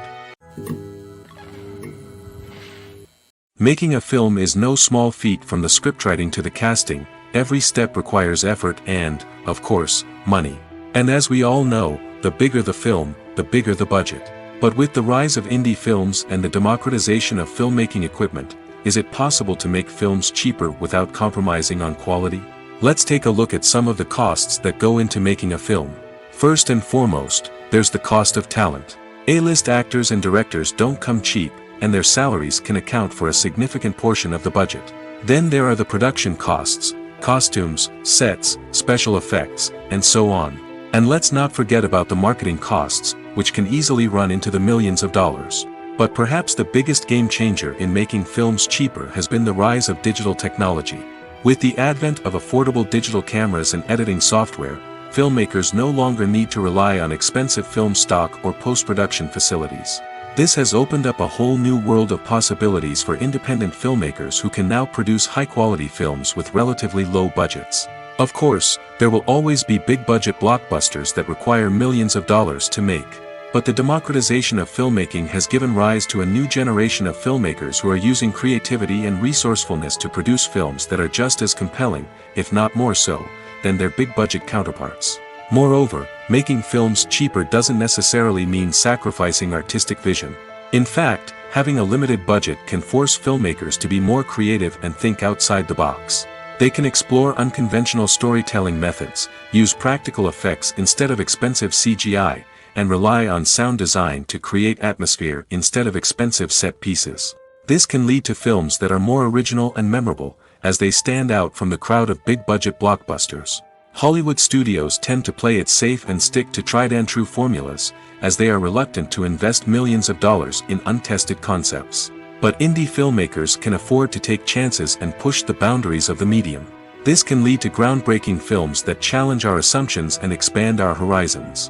Making a film is no small feat, from the scriptwriting to the casting, every step requires effort and, of course, money. And as we all know, the bigger the film, the bigger the budget. But with the rise of indie films and the democratization of filmmaking equipment, is it possible to make films cheaper without compromising on quality? Let's take a look at some of the costs that go into making a film. First and foremost, there's the cost of talent. A-list actors and directors don't come cheap, and their salaries can account for a significant portion of the budget. Then there are the production costs, costumes, sets, special effects, and so on. And let's not forget about the marketing costs, which can easily run into the millions of dollars. But perhaps the biggest game changer in making films cheaper has been the rise of digital technology. With the advent of affordable digital cameras and editing software, filmmakers no longer need to rely on expensive film stock or post-production facilities. This has opened up a whole new world of possibilities for independent filmmakers who can now produce high-quality films with relatively low budgets. Of course, there will always be big-budget blockbusters that require millions of dollars to make. But the democratization of filmmaking has given rise to a new generation of filmmakers who are using creativity and resourcefulness to produce films that are just as compelling, if not more so, than their big-budget counterparts. Moreover, making films cheaper doesn't necessarily mean sacrificing artistic vision. In fact, having a limited budget can force filmmakers to be more creative and think outside the box. They can explore unconventional storytelling methods, use practical effects instead of expensive CGI, and rely on sound design to create atmosphere instead of expensive set pieces. This can lead to films that are more original and memorable, as they stand out from the crowd of big-budget blockbusters. Hollywood studios tend to play it safe and stick to tried-and-true formulas, as they are reluctant to invest millions of dollars in untested concepts. But indie filmmakers can afford to take chances and push the boundaries of the medium. This can lead to groundbreaking films that challenge our assumptions and expand our horizons.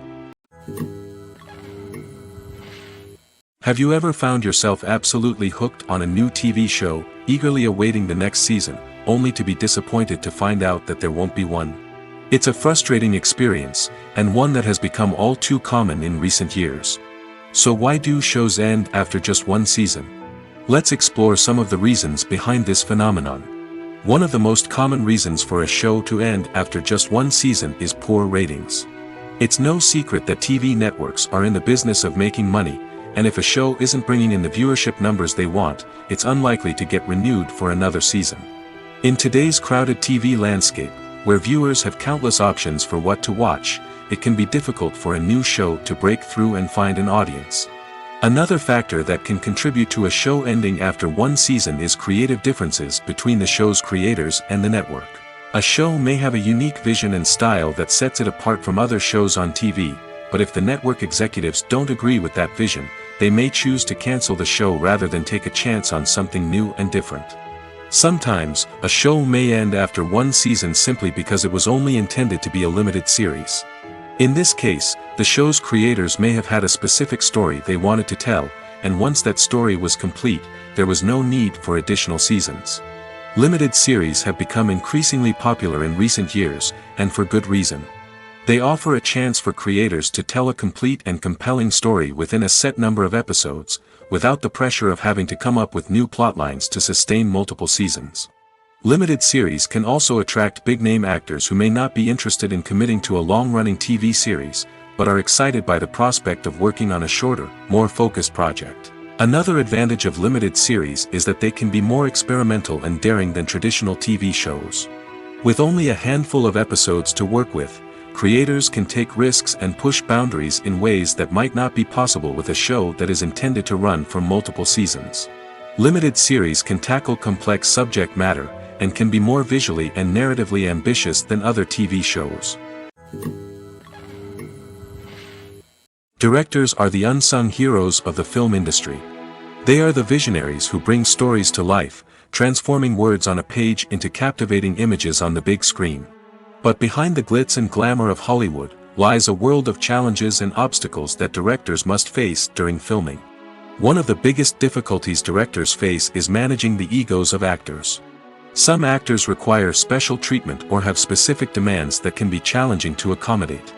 Have you ever found yourself absolutely hooked on a new TV show, eagerly awaiting the next season, only to be disappointed to find out that there won't be one? It's a frustrating experience, and one that has become all too common in recent years. So why do shows end after just one season? Let's explore some of the reasons behind this phenomenon. One of the most common reasons for a show to end after just one season is poor ratings. It's no secret that TV networks are in the business of making money, and if a show isn't bringing in the viewership numbers they want, it's unlikely to get renewed for another season. In today's crowded TV landscape, where viewers have countless options for what to watch, it can be difficult for a new show to break through and find an audience. Another factor that can contribute to a show ending after one season is creative differences between the show's creators and the network. A show may have a unique vision and style that sets it apart from other shows on TV, but if the network executives don't agree with that vision, they may choose to cancel the show rather than take a chance on something new and different. Sometimes, a show may end after one season simply because it was only intended to be a limited series. In this case, the show's creators may have had a specific story they wanted to tell, and once that story was complete, there was no need for additional seasons. Limited series have become increasingly popular in recent years, and for good reason. They offer a chance for creators to tell a complete and compelling story within a set number of episodes, without the pressure of having to come up with new plotlines to sustain multiple seasons. Limited series can also attract big-name actors who may not be interested in committing to a long-running TV series, but are excited by the prospect of working on a shorter, more focused project. Another advantage of limited series is that they can be more experimental and daring than traditional TV shows. With only a handful of episodes to work with, creators can take risks and push boundaries in ways that might not be possible with a show that is intended to run for multiple seasons. Limited series can tackle complex subject matter, and can be more visually and narratively ambitious than other TV shows. Directors are the unsung heroes of the film industry. They are the visionaries who bring stories to life, transforming words on a page into captivating images on the big screen. But behind the glitz and glamour of Hollywood, lies a world of challenges and obstacles that directors must face during filming. One of the biggest difficulties directors face is managing the egos of actors. Some actors require special treatment or have specific demands that can be challenging to accommodate.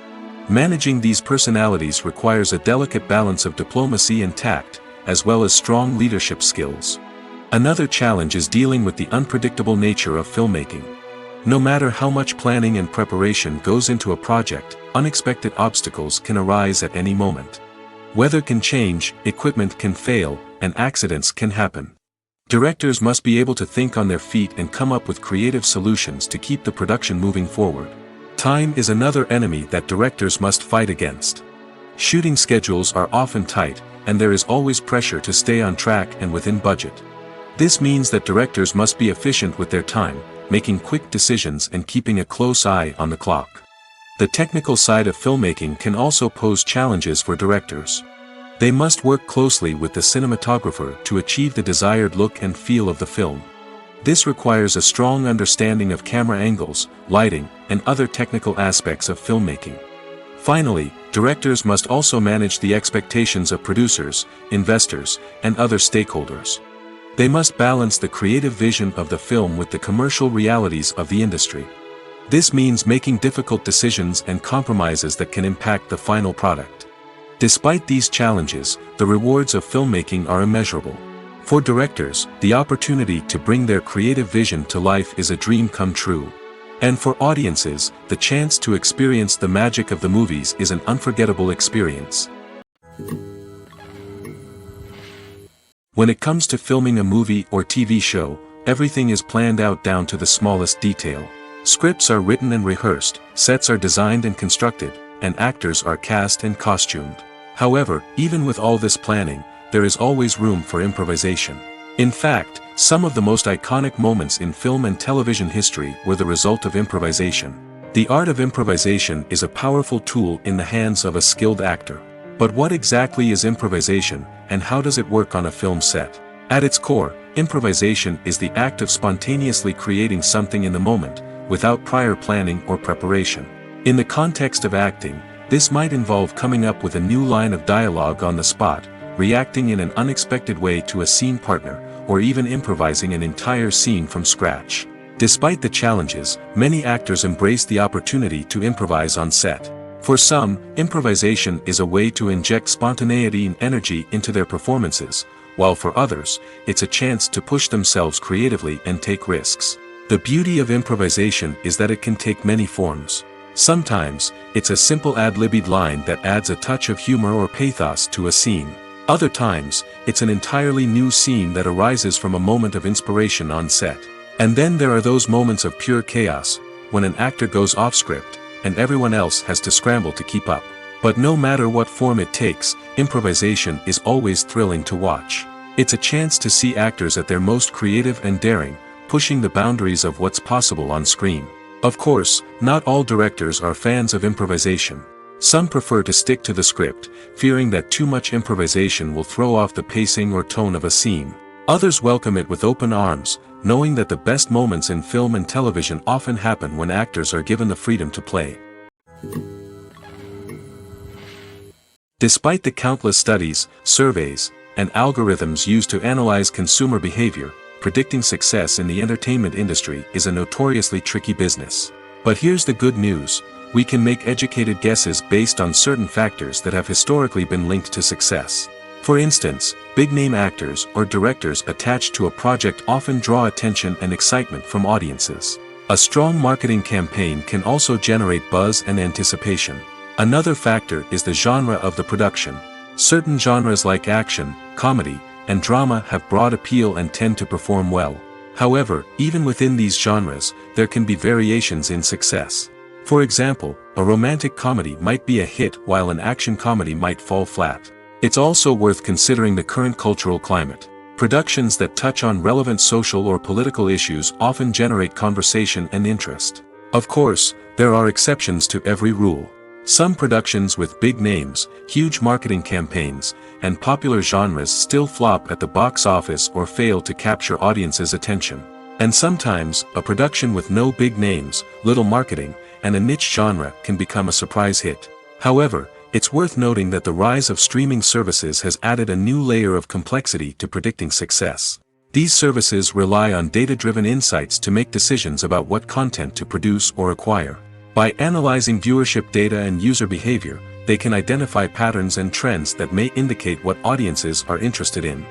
Managing these personalities requires a delicate balance of diplomacy and tact, as well as strong leadership skills. Another challenge is dealing with the unpredictable nature of filmmaking. No matter how much planning and preparation goes into a project, unexpected obstacles can arise at any moment. Weather can change, equipment can fail, and accidents can happen. Directors must be able to think on their feet and come up with creative solutions to keep the production moving forward. Time is another enemy that directors must fight against. Shooting schedules are often tight, and there is always pressure to stay on track and within budget. This means that directors must be efficient with their time, making quick decisions and keeping a close eye on the clock. The technical side of filmmaking can also pose challenges for directors. They must work closely with the cinematographer to achieve the desired look and feel of the film. This requires a strong understanding of camera angles, lighting, and other technical aspects of filmmaking. Finally, directors must also manage the expectations of producers, investors, and other stakeholders. They must balance the creative vision of the film with the commercial realities of the industry. This means making difficult decisions and compromises that can impact the final product. Despite these challenges, the rewards of filmmaking are immeasurable. For directors, the opportunity to bring their creative vision to life is a dream come true. And for audiences, the chance to experience the magic of the movies is an unforgettable experience. When it comes to filming a movie or TV show, everything is planned out down to the smallest detail. Scripts are written and rehearsed, sets are designed and constructed, and actors are cast and costumed. However, even with all this planning, there is always room for improvisation. In fact, some of the most iconic moments in film and television history were the result of improvisation. The art of improvisation is a powerful tool in the hands of a skilled actor. But what exactly is improvisation, and how does it work on a film set? At its core, improvisation is the act of spontaneously creating something in the moment, without prior planning or preparation. In the context of acting, this might involve coming up with a new line of dialogue on the spot, reacting in an unexpected way to a scene partner, or even improvising an entire scene from scratch. Despite the challenges, many actors embrace the opportunity to improvise on set. For some, improvisation is a way to inject spontaneity and energy into their performances, while for others, it's a chance to push themselves creatively and take risks. The beauty of improvisation is that it can take many forms. Sometimes, it's a simple ad-libbed line that adds a touch of humor or pathos to a scene. Other times, it's an entirely new scene that arises from a moment of inspiration on set. And then there are those moments of pure chaos, when an actor goes off script, and everyone else has to scramble to keep up. But no matter what form it takes, improvisation is always thrilling to watch. It's a chance to see actors at their most creative and daring, pushing the boundaries of what's possible on screen. Of course, not all directors are fans of improvisation. Some prefer to stick to the script, fearing that too much improvisation will throw off the pacing or tone of a scene. Others welcome it with open arms, knowing that the best moments in film and television often happen when actors are given the freedom to play. Despite the countless studies, surveys, and algorithms used to analyze consumer behavior, predicting success in the entertainment industry is a notoriously tricky business. But here's the good news: we can make educated guesses based on certain factors that have historically been linked to success. For instance, big-name actors or directors attached to a project often draw attention and excitement from audiences. A strong marketing campaign can also generate buzz and anticipation. Another factor is the genre of the production. Certain genres like action, comedy, and drama have broad appeal and tend to perform well. However, even within these genres, there can be variations in success. For example, a romantic comedy might be a hit while an action comedy might fall flat. It's also worth considering the current cultural climate. Productions that touch on relevant social or political issues often generate conversation and interest. Of course, there are exceptions to every rule. Some productions with big names, huge marketing campaigns, and popular genres still flop at the box office or fail to capture audiences' attention. And sometimes, a production with no big names, little marketing, and a niche genre can become a surprise hit. However, it's worth noting that the rise of streaming services has added a new layer of complexity to predicting success. These services rely on data-driven insights to make decisions about what content to produce or acquire. By analyzing viewership data and user behavior, they can identify patterns and trends that may indicate what audiences are interested in.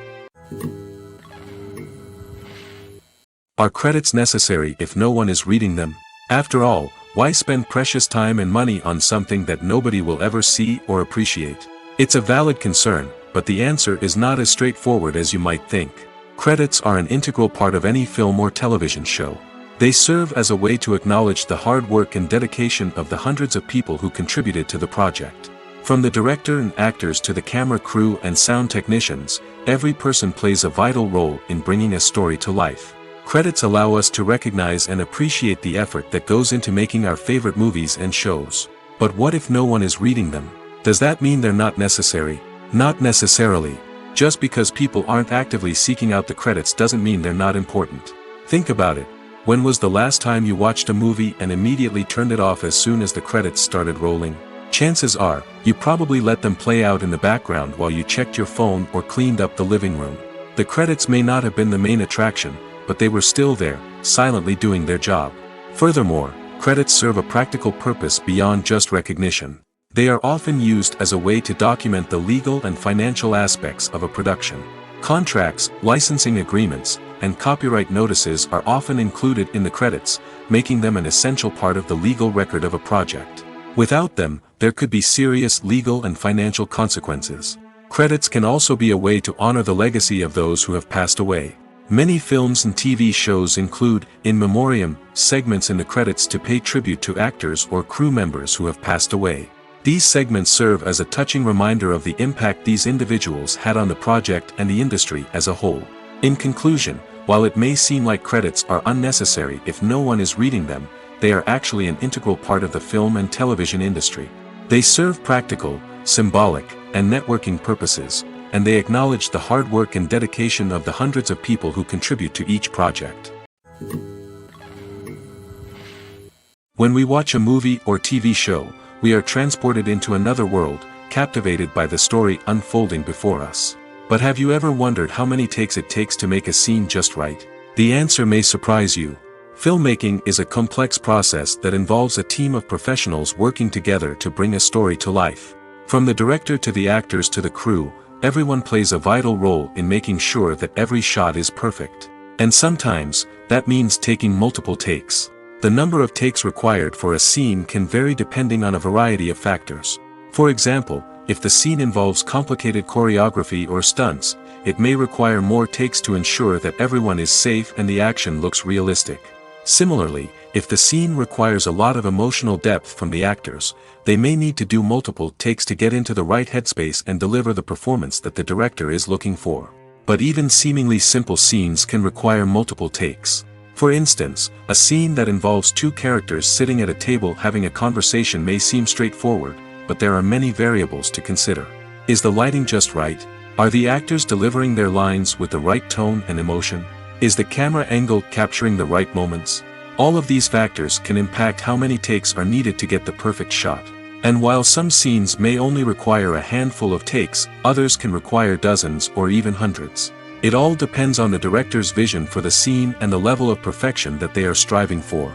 Are credits necessary if no one is reading them? After all, why spend precious time and money on something that nobody will ever see or appreciate? It's a valid concern, but the answer is not as straightforward as you might think. Credits are an integral part of any film or television show. They serve as a way to acknowledge the hard work and dedication of the hundreds of people who contributed to the project. From the director and actors to the camera crew and sound technicians, every person plays a vital role in bringing a story to life. Credits allow us to recognize and appreciate the effort that goes into making our favorite movies and shows. But what if no one is reading them? Does that mean they're not necessary? Not necessarily. Just because people aren't actively seeking out the credits doesn't mean they're not important. Think about it. When was the last time you watched a movie and immediately turned it off as soon as the credits started rolling? Chances are, you probably let them play out in the background while you checked your phone or cleaned up the living room. The credits may not have been the main attraction, but they were still there, silently doing their job. Furthermore, credits serve a practical purpose beyond just recognition. They are often used as a way to document the legal and financial aspects of a production. Contracts, licensing agreements, and copyright notices are often included in the credits, making them an essential part of the legal record of a project. Without them, there could be serious legal and financial consequences. Credits can also be a way to honor the legacy of those who have passed away. Many films and TV shows include, in memoriam, segments in the credits to pay tribute to actors or crew members who have passed away. These segments serve as a touching reminder of the impact these individuals had on the project and the industry as a whole. In conclusion, while it may seem like credits are unnecessary if no one is reading them, they are actually an integral part of the film and television industry. They serve practical, symbolic, and networking purposes, and they acknowledge the hard work and dedication of the hundreds of people who contribute to each project. When we watch a movie or TV show, we are transported into another world, captivated by the story unfolding before us. But have you ever wondered how many takes it takes to make a scene just right? The answer may surprise you. Filmmaking is a complex process that involves a team of professionals working together to bring a story to life. From the director to the actors to the crew, everyone plays a vital role in making sure that every shot is perfect. And sometimes, that means taking multiple takes. The number of takes required for a scene can vary depending on a variety of factors. For example, if the scene involves complicated choreography or stunts, it may require more takes to ensure that everyone is safe and the action looks realistic. Similarly, if the scene requires a lot of emotional depth from the actors, they may need to do multiple takes to get into the right headspace and deliver the performance that the director is looking for. But even seemingly simple scenes can require multiple takes. For instance, a scene that involves two characters sitting at a table having a conversation may seem straightforward, but there are many variables to consider. Is the lighting just right? Are the actors delivering their lines with the right tone and emotion? Is the camera angle capturing the right moments? All of these factors can impact how many takes are needed to get the perfect shot. And while some scenes may only require a handful of takes, others can require dozens or even hundreds. It all depends on the director's vision for the scene and the level of perfection that they are striving for.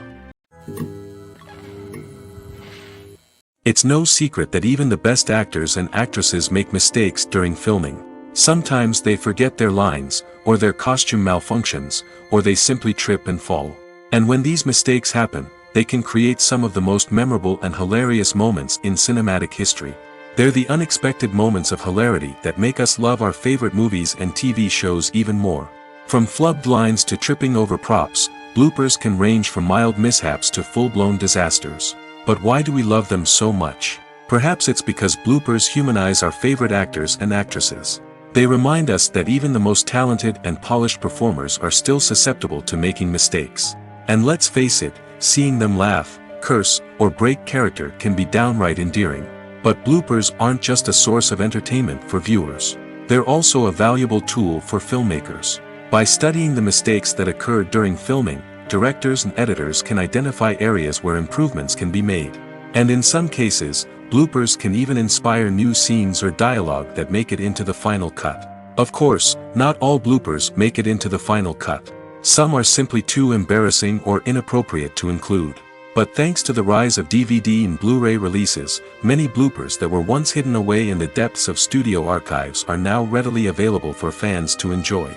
It's no secret that even the best actors and actresses make mistakes during filming. Sometimes they forget their lines, or their costume malfunctions, or they simply trip and fall. And when these mistakes happen, they can create some of the most memorable and hilarious moments in cinematic history. They're the unexpected moments of hilarity that make us love our favorite movies and TV shows even more. From flubbed lines to tripping over props, bloopers can range from mild mishaps to full-blown disasters. But why do we love them so much? Perhaps it's because bloopers humanize our favorite actors and actresses. They remind us that even the most talented and polished performers are still susceptible to making mistakes. And let's face it, seeing them laugh, curse, or break character can be downright endearing. But bloopers aren't just a source of entertainment for viewers. They're also a valuable tool for filmmakers. By studying the mistakes that occurred during filming, directors and editors can identify areas where improvements can be made. And in some cases, bloopers can even inspire new scenes or dialogue that make it into the final cut. Of course, not all bloopers make it into the final cut. Some are simply too embarrassing or inappropriate to include. But thanks to the rise of DVD and Blu-ray releases, many bloopers that were once hidden away in the depths of studio archives are now readily available for fans to enjoy.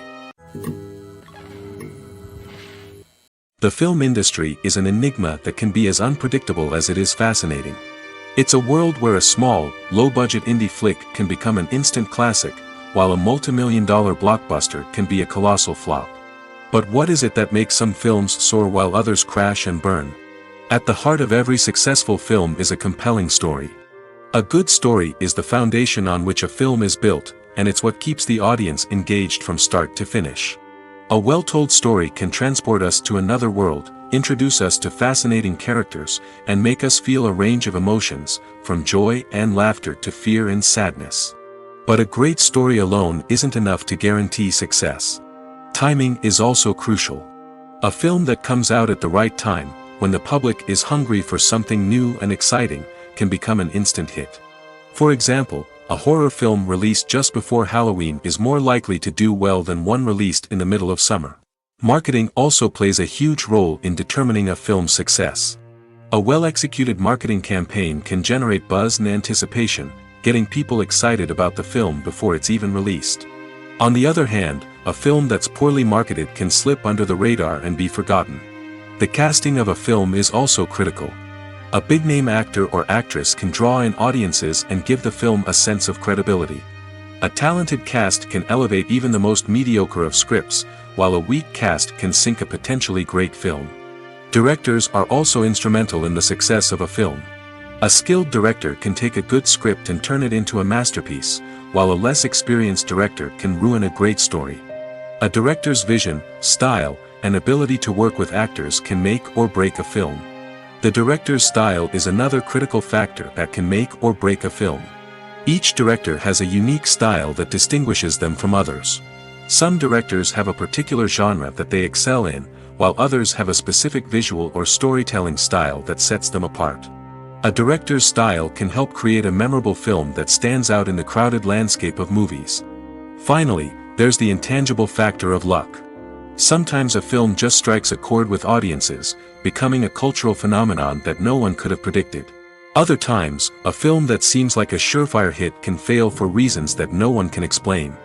The film industry is an enigma that can be as unpredictable as it is fascinating. It's a world where a small, low-budget indie flick can become an instant classic, while a multi-million-dollar blockbuster can be a colossal flop. But what is it that makes some films soar while others crash and burn? At the heart of every successful film is a compelling story. A good story is the foundation on which a film is built, and it's what keeps the audience engaged from start to finish. A well-told story can transport us to another world, introduce us to fascinating characters, and make us feel a range of emotions, from joy and laughter to fear and sadness. But a great story alone isn't enough to guarantee success. Timing is also crucial. A film that comes out at the right time, when the public is hungry for something new and exciting, can become an instant hit. For example, a horror film released just before Halloween is more likely to do well than one released in the middle of summer. Marketing also plays a huge role in determining a film's success. A well-executed marketing campaign can generate buzz and anticipation, getting people excited about the film before it's even released. On the other hand, a film that's poorly marketed can slip under the radar and be forgotten. The casting of a film is also critical. A big-name actor or actress can draw in audiences and give the film a sense of credibility. A talented cast can elevate even the most mediocre of scripts, while a weak cast can sink a potentially great film. Directors are also instrumental in the success of a film. A skilled director can take a good script and turn it into a masterpiece, while a less experienced director can ruin a great story. A director's vision, style, and ability to work with actors can make or break a film. The director's style is another critical factor that can make or break a film. Each director has a unique style that distinguishes them from others. Some directors have a particular genre that they excel in, while others have a specific visual or storytelling style that sets them apart. A director's style can help create a memorable film that stands out in the crowded landscape of movies. Finally, there's the intangible factor of luck. Sometimes a film just strikes a chord with audiences, becoming a cultural phenomenon that no one could have predicted. Other times, a film that seems like a surefire hit can fail for reasons that no one can explain.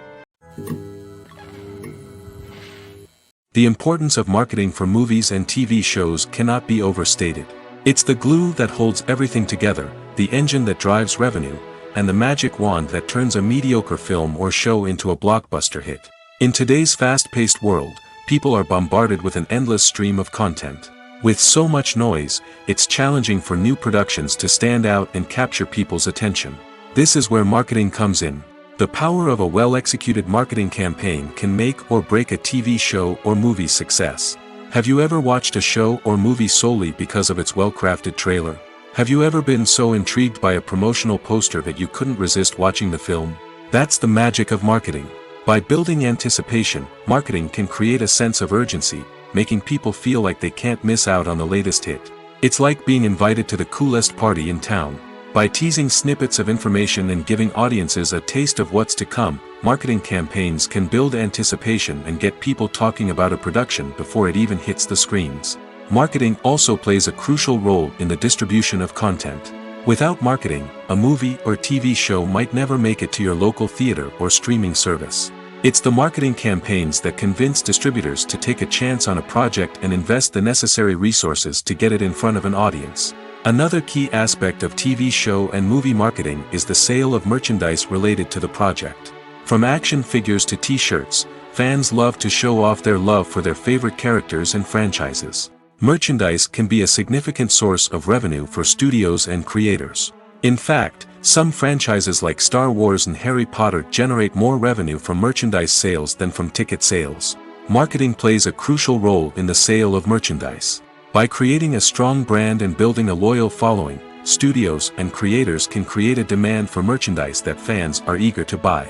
The importance of marketing for movies and TV shows cannot be overstated. It's the glue that holds everything together, the engine that drives revenue, and the magic wand that turns a mediocre film or show into a blockbuster hit. In today's fast-paced world, people are bombarded with an endless stream of content. With so much noise, it's challenging for new productions to stand out and capture people's attention. This is where marketing comes in. The power of a well-executed marketing campaign can make or break a TV show or movie's success. Have you ever watched a show or movie solely because of its well-crafted trailer? Have you ever been so intrigued by a promotional poster that you couldn't resist watching the film? That's the magic of marketing. By building anticipation, marketing can create a sense of urgency, making people feel like they can't miss out on the latest hit. It's like being invited to the coolest party in town. By teasing snippets of information and giving audiences a taste of what's to come, marketing campaigns can build anticipation and get people talking about a production before it even hits the screens. Marketing also plays a crucial role in the distribution of content. Without marketing, a movie or TV show might never make it to your local theater or streaming service. It's the marketing campaigns that convince distributors to take a chance on a project and invest the necessary resources to get it in front of an audience. Another key aspect of TV show and movie marketing is the sale of merchandise related to the project. From action figures to t-shirts, fans love to show off their love for their favorite characters and franchises. Merchandise can be a significant source of revenue for studios and creators. In fact, some franchises like Star Wars and Harry Potter generate more revenue from merchandise sales than from ticket sales. Marketing plays a crucial role in the sale of merchandise. By creating a strong brand and building a loyal following, studios and creators can create a demand for merchandise that fans are eager to buy.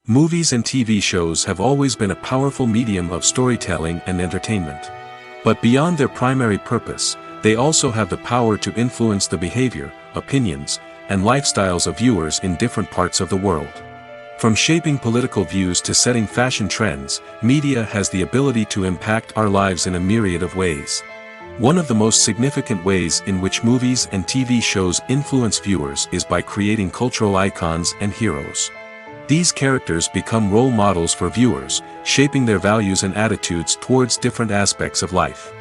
Movies and TV shows have always been a powerful medium of storytelling and entertainment. But beyond their primary purpose, they also have the power to influence the behavior, opinions, and lifestyles of viewers in different parts of the world. From shaping political views to setting fashion trends, media has the ability to impact our lives in a myriad of ways. One of the most significant ways in which movies and TV shows influence viewers is by creating cultural icons and heroes. These characters become role models for viewers, shaping their values and attitudes towards different aspects of life.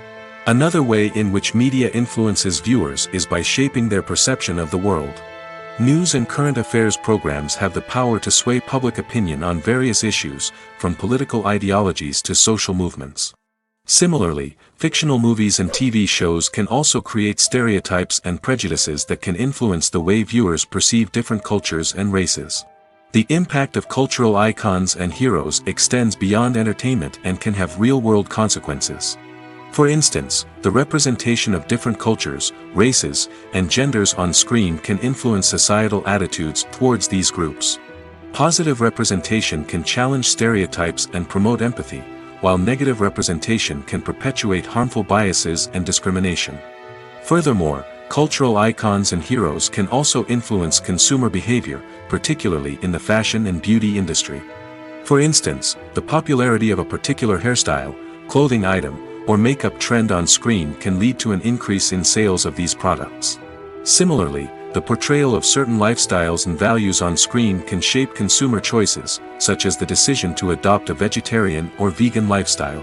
Another way in which media influences viewers is by shaping their perception of the world. News and current affairs programs have the power to sway public opinion on various issues, from political ideologies to social movements. Similarly, fictional movies and TV shows can also create stereotypes and prejudices that can influence the way viewers perceive different cultures and races. The impact of cultural icons and heroes extends beyond entertainment and can have real-world consequences. For instance, the representation of different cultures, races, and genders on screen can influence societal attitudes towards these groups. Positive representation can challenge stereotypes and promote empathy, while negative representation can perpetuate harmful biases and discrimination. Furthermore, cultural icons and heroes can also influence consumer behavior, particularly in the fashion and beauty industry. For instance, the popularity of a particular hairstyle, clothing item, or makeup trend on screen can lead to an increase in sales of these products. Similarly, the portrayal of certain lifestyles and values on screen can shape consumer choices, such as the decision to adopt a vegetarian or vegan lifestyle.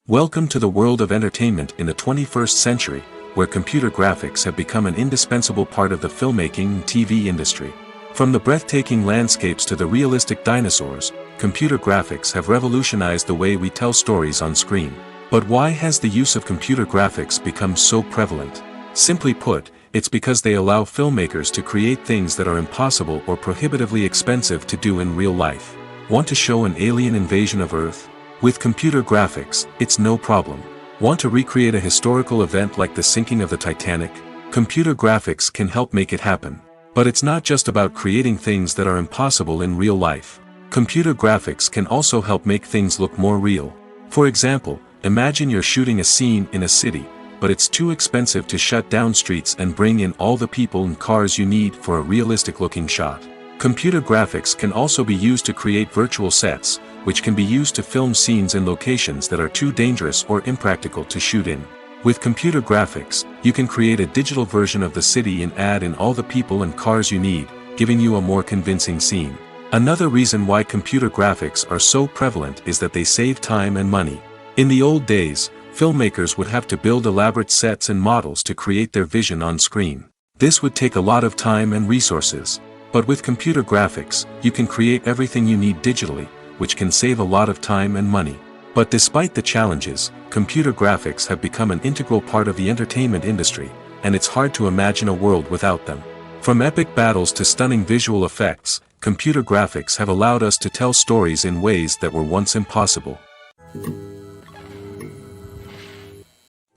Welcome to the world of entertainment in the 21st century, where computer graphics have become an indispensable part of the filmmaking and TV industry. From the breathtaking landscapes to the realistic dinosaurs, computer graphics have revolutionized the way we tell stories on screen. But why has the use of computer graphics become so prevalent? Simply put, it's because they allow filmmakers to create things that are impossible or prohibitively expensive to do in real life. Want to show an alien invasion of Earth? With computer graphics, it's no problem. Want to recreate a historical event like the sinking of the Titanic? Computer graphics can help make it happen. But it's not just about creating things that are impossible in real life. Computer graphics can also help make things look more real. For example, imagine you're shooting a scene in a city, but it's too expensive to shut down streets and bring in all the people and cars you need for a realistic-looking shot. Computer graphics can also be used to create virtual sets, which can be used to film scenes in locations that are too dangerous or impractical to shoot in. With computer graphics, you can create a digital version of the city and add in all the people and cars you need, giving you a more convincing scene. Another reason why computer graphics are so prevalent is that they save time and money. In the old days, filmmakers would have to build elaborate sets and models to create their vision on screen. This would take a lot of time and resources. But with computer graphics, you can create everything you need digitally, which can save a lot of time and money. But despite the challenges, computer graphics have become an integral part of the entertainment industry, and it's hard to imagine a world without them. From epic battles to stunning visual effects, computer graphics have allowed us to tell stories in ways that were once impossible.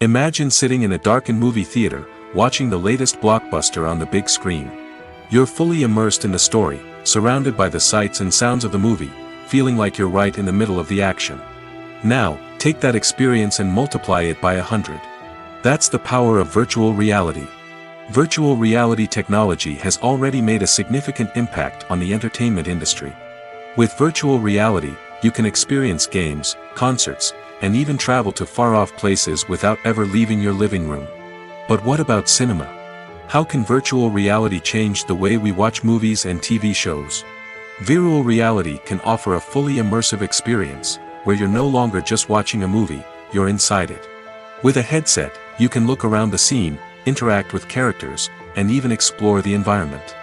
Imagine sitting in a darkened movie theater, watching the latest blockbuster on the big screen. You're fully immersed in the story, surrounded by the sights and sounds of the movie, feeling like you're right in the middle of the action. Now, take that experience and multiply it by 100. That's the power of virtual reality. Virtual reality technology has already made a significant impact on the entertainment industry. With virtual reality, you can experience games, concerts, and even travel to far-off places without ever leaving your living room. But what about cinema? How can virtual reality change the way we watch movies and TV shows? Virtual reality can offer a fully immersive experience, where you're no longer just watching a movie, you're inside it. With a headset, you can look around the scene, interact with characters, and even explore the environment.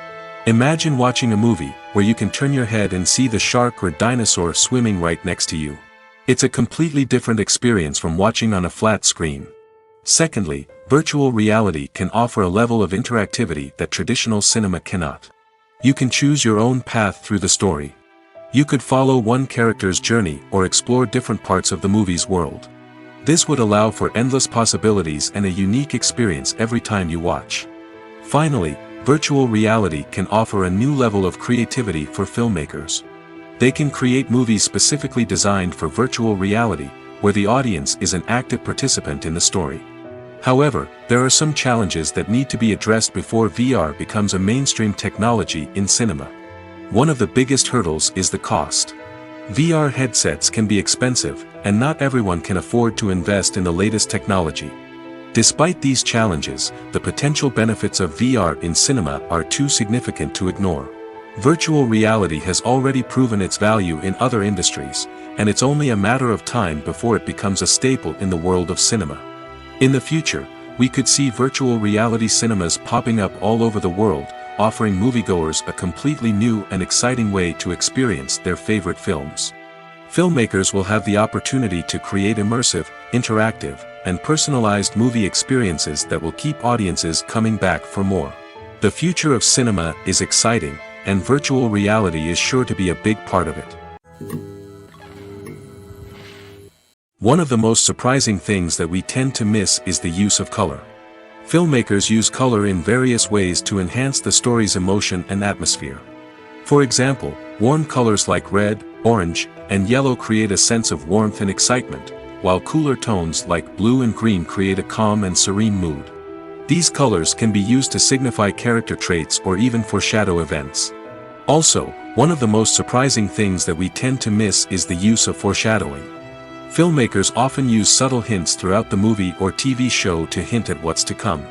Imagine watching a movie, where you can turn your head and see the shark or dinosaur swimming right next to you. It's a completely different experience from watching on a flat screen. Secondly, virtual reality can offer a level of interactivity that traditional cinema cannot. You can choose your own path through the story. You could follow one character's journey or explore different parts of the movie's world. This would allow for endless possibilities and a unique experience every time you watch. Finally, virtual reality can offer a new level of creativity for filmmakers. They can create movies specifically designed for virtual reality, where the audience is an active participant in the story. However, there are some challenges that need to be addressed before VR becomes a mainstream technology in cinema. One of the biggest hurdles is the cost. VR headsets can be expensive, and not everyone can afford to invest in the latest technology. Despite these challenges, the potential benefits of VR in cinema are too significant to ignore. Virtual reality has already proven its value in other industries, and it's only a matter of time before it becomes a staple in the world of cinema. In the future, we could see virtual reality cinemas popping up all over the world, offering moviegoers a completely new and exciting way to experience their favorite films. Filmmakers will have the opportunity to create immersive, interactive, and personalized movie experiences that will keep audiences coming back for more. The future of cinema is exciting, and virtual reality is sure to be a big part of it. One of the most surprising things that we tend to miss is the use of color. Filmmakers use color in various ways to enhance the story's emotion and atmosphere. For example, warm colors like red, orange, and yellow create a sense of warmth and excitement, while cooler tones like blue and green create a calm and serene mood. These colors can be used to signify character traits or even foreshadow events. Also, one of the most surprising things that we tend to miss is the use of foreshadowing. Filmmakers often use subtle hints throughout the movie or TV show to hint at what's to come.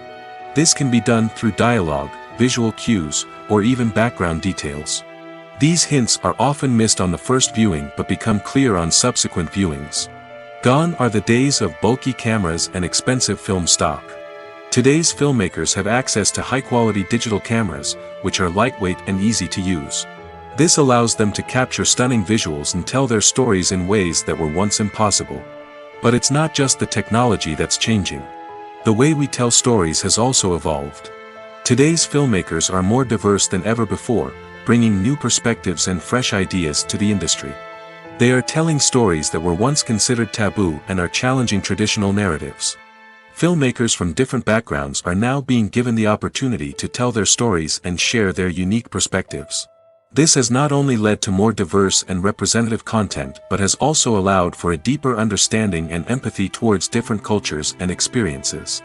This can be done through dialogue, visual cues, or even background details. These hints are often missed on the first viewing but become clear on subsequent viewings. Gone are the days of bulky cameras and expensive film stock. Today's filmmakers have access to high-quality digital cameras, which are lightweight and easy to use. This allows them to capture stunning visuals and tell their stories in ways that were once impossible. But it's not just the technology that's changing. The way we tell stories has also evolved. Today's filmmakers are more diverse than ever before, bringing new perspectives and fresh ideas to the industry. They are telling stories that were once considered taboo and are challenging traditional narratives. Filmmakers from different backgrounds are now being given the opportunity to tell their stories and share their unique perspectives. This has not only led to more diverse and representative content but has also allowed for a deeper understanding and empathy towards different cultures and experiences.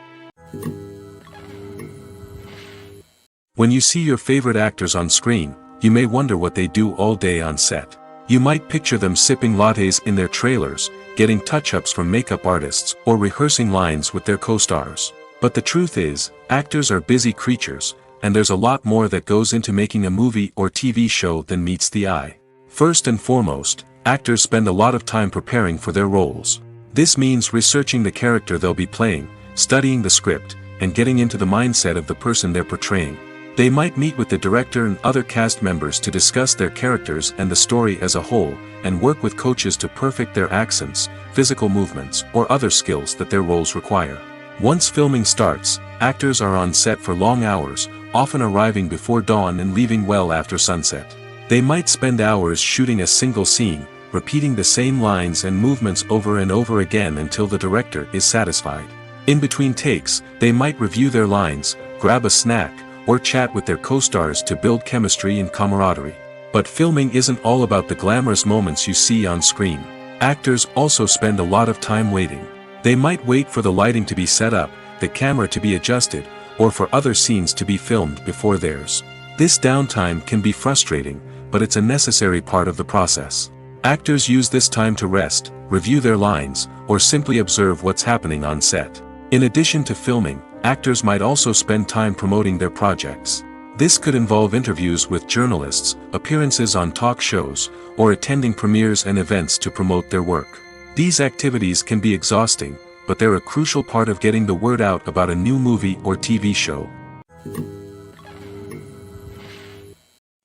When you see your favorite actors on screen, you may wonder what they do all day on set. You might picture them sipping lattes in their trailers, getting touch-ups from makeup artists, or rehearsing lines with their co-stars. But the truth is, actors are busy creatures, and there's a lot more that goes into making a movie or TV show than meets the eye. First and foremost, actors spend a lot of time preparing for their roles. This means researching the character they'll be playing, studying the script, and getting into the mindset of the person they're portraying. They might meet with the director and other cast members to discuss their characters and the story as a whole, and work with coaches to perfect their accents, physical movements, or other skills that their roles require. Once filming starts, actors are on set for long hours, often arriving before dawn and leaving well after sunset. They might spend hours shooting a single scene, repeating the same lines and movements over and over again until the director is satisfied. In between takes, they might review their lines, grab a snack, or chat with their co-stars to build chemistry and camaraderie. But filming isn't all about the glamorous moments you see on screen. Actors also spend a lot of time waiting. They might wait for the lighting to be set up, the camera to be adjusted, or for other scenes to be filmed before theirs. This downtime can be frustrating, but it's a necessary part of the process. Actors use this time to rest, review their lines, or simply observe what's happening on set. In addition to filming, actors might also spend time promoting their projects. This could involve interviews with journalists, appearances on talk shows, or attending premieres and events to promote their work. These activities can be exhausting, but they're a crucial part of getting the word out about a new movie or TV show.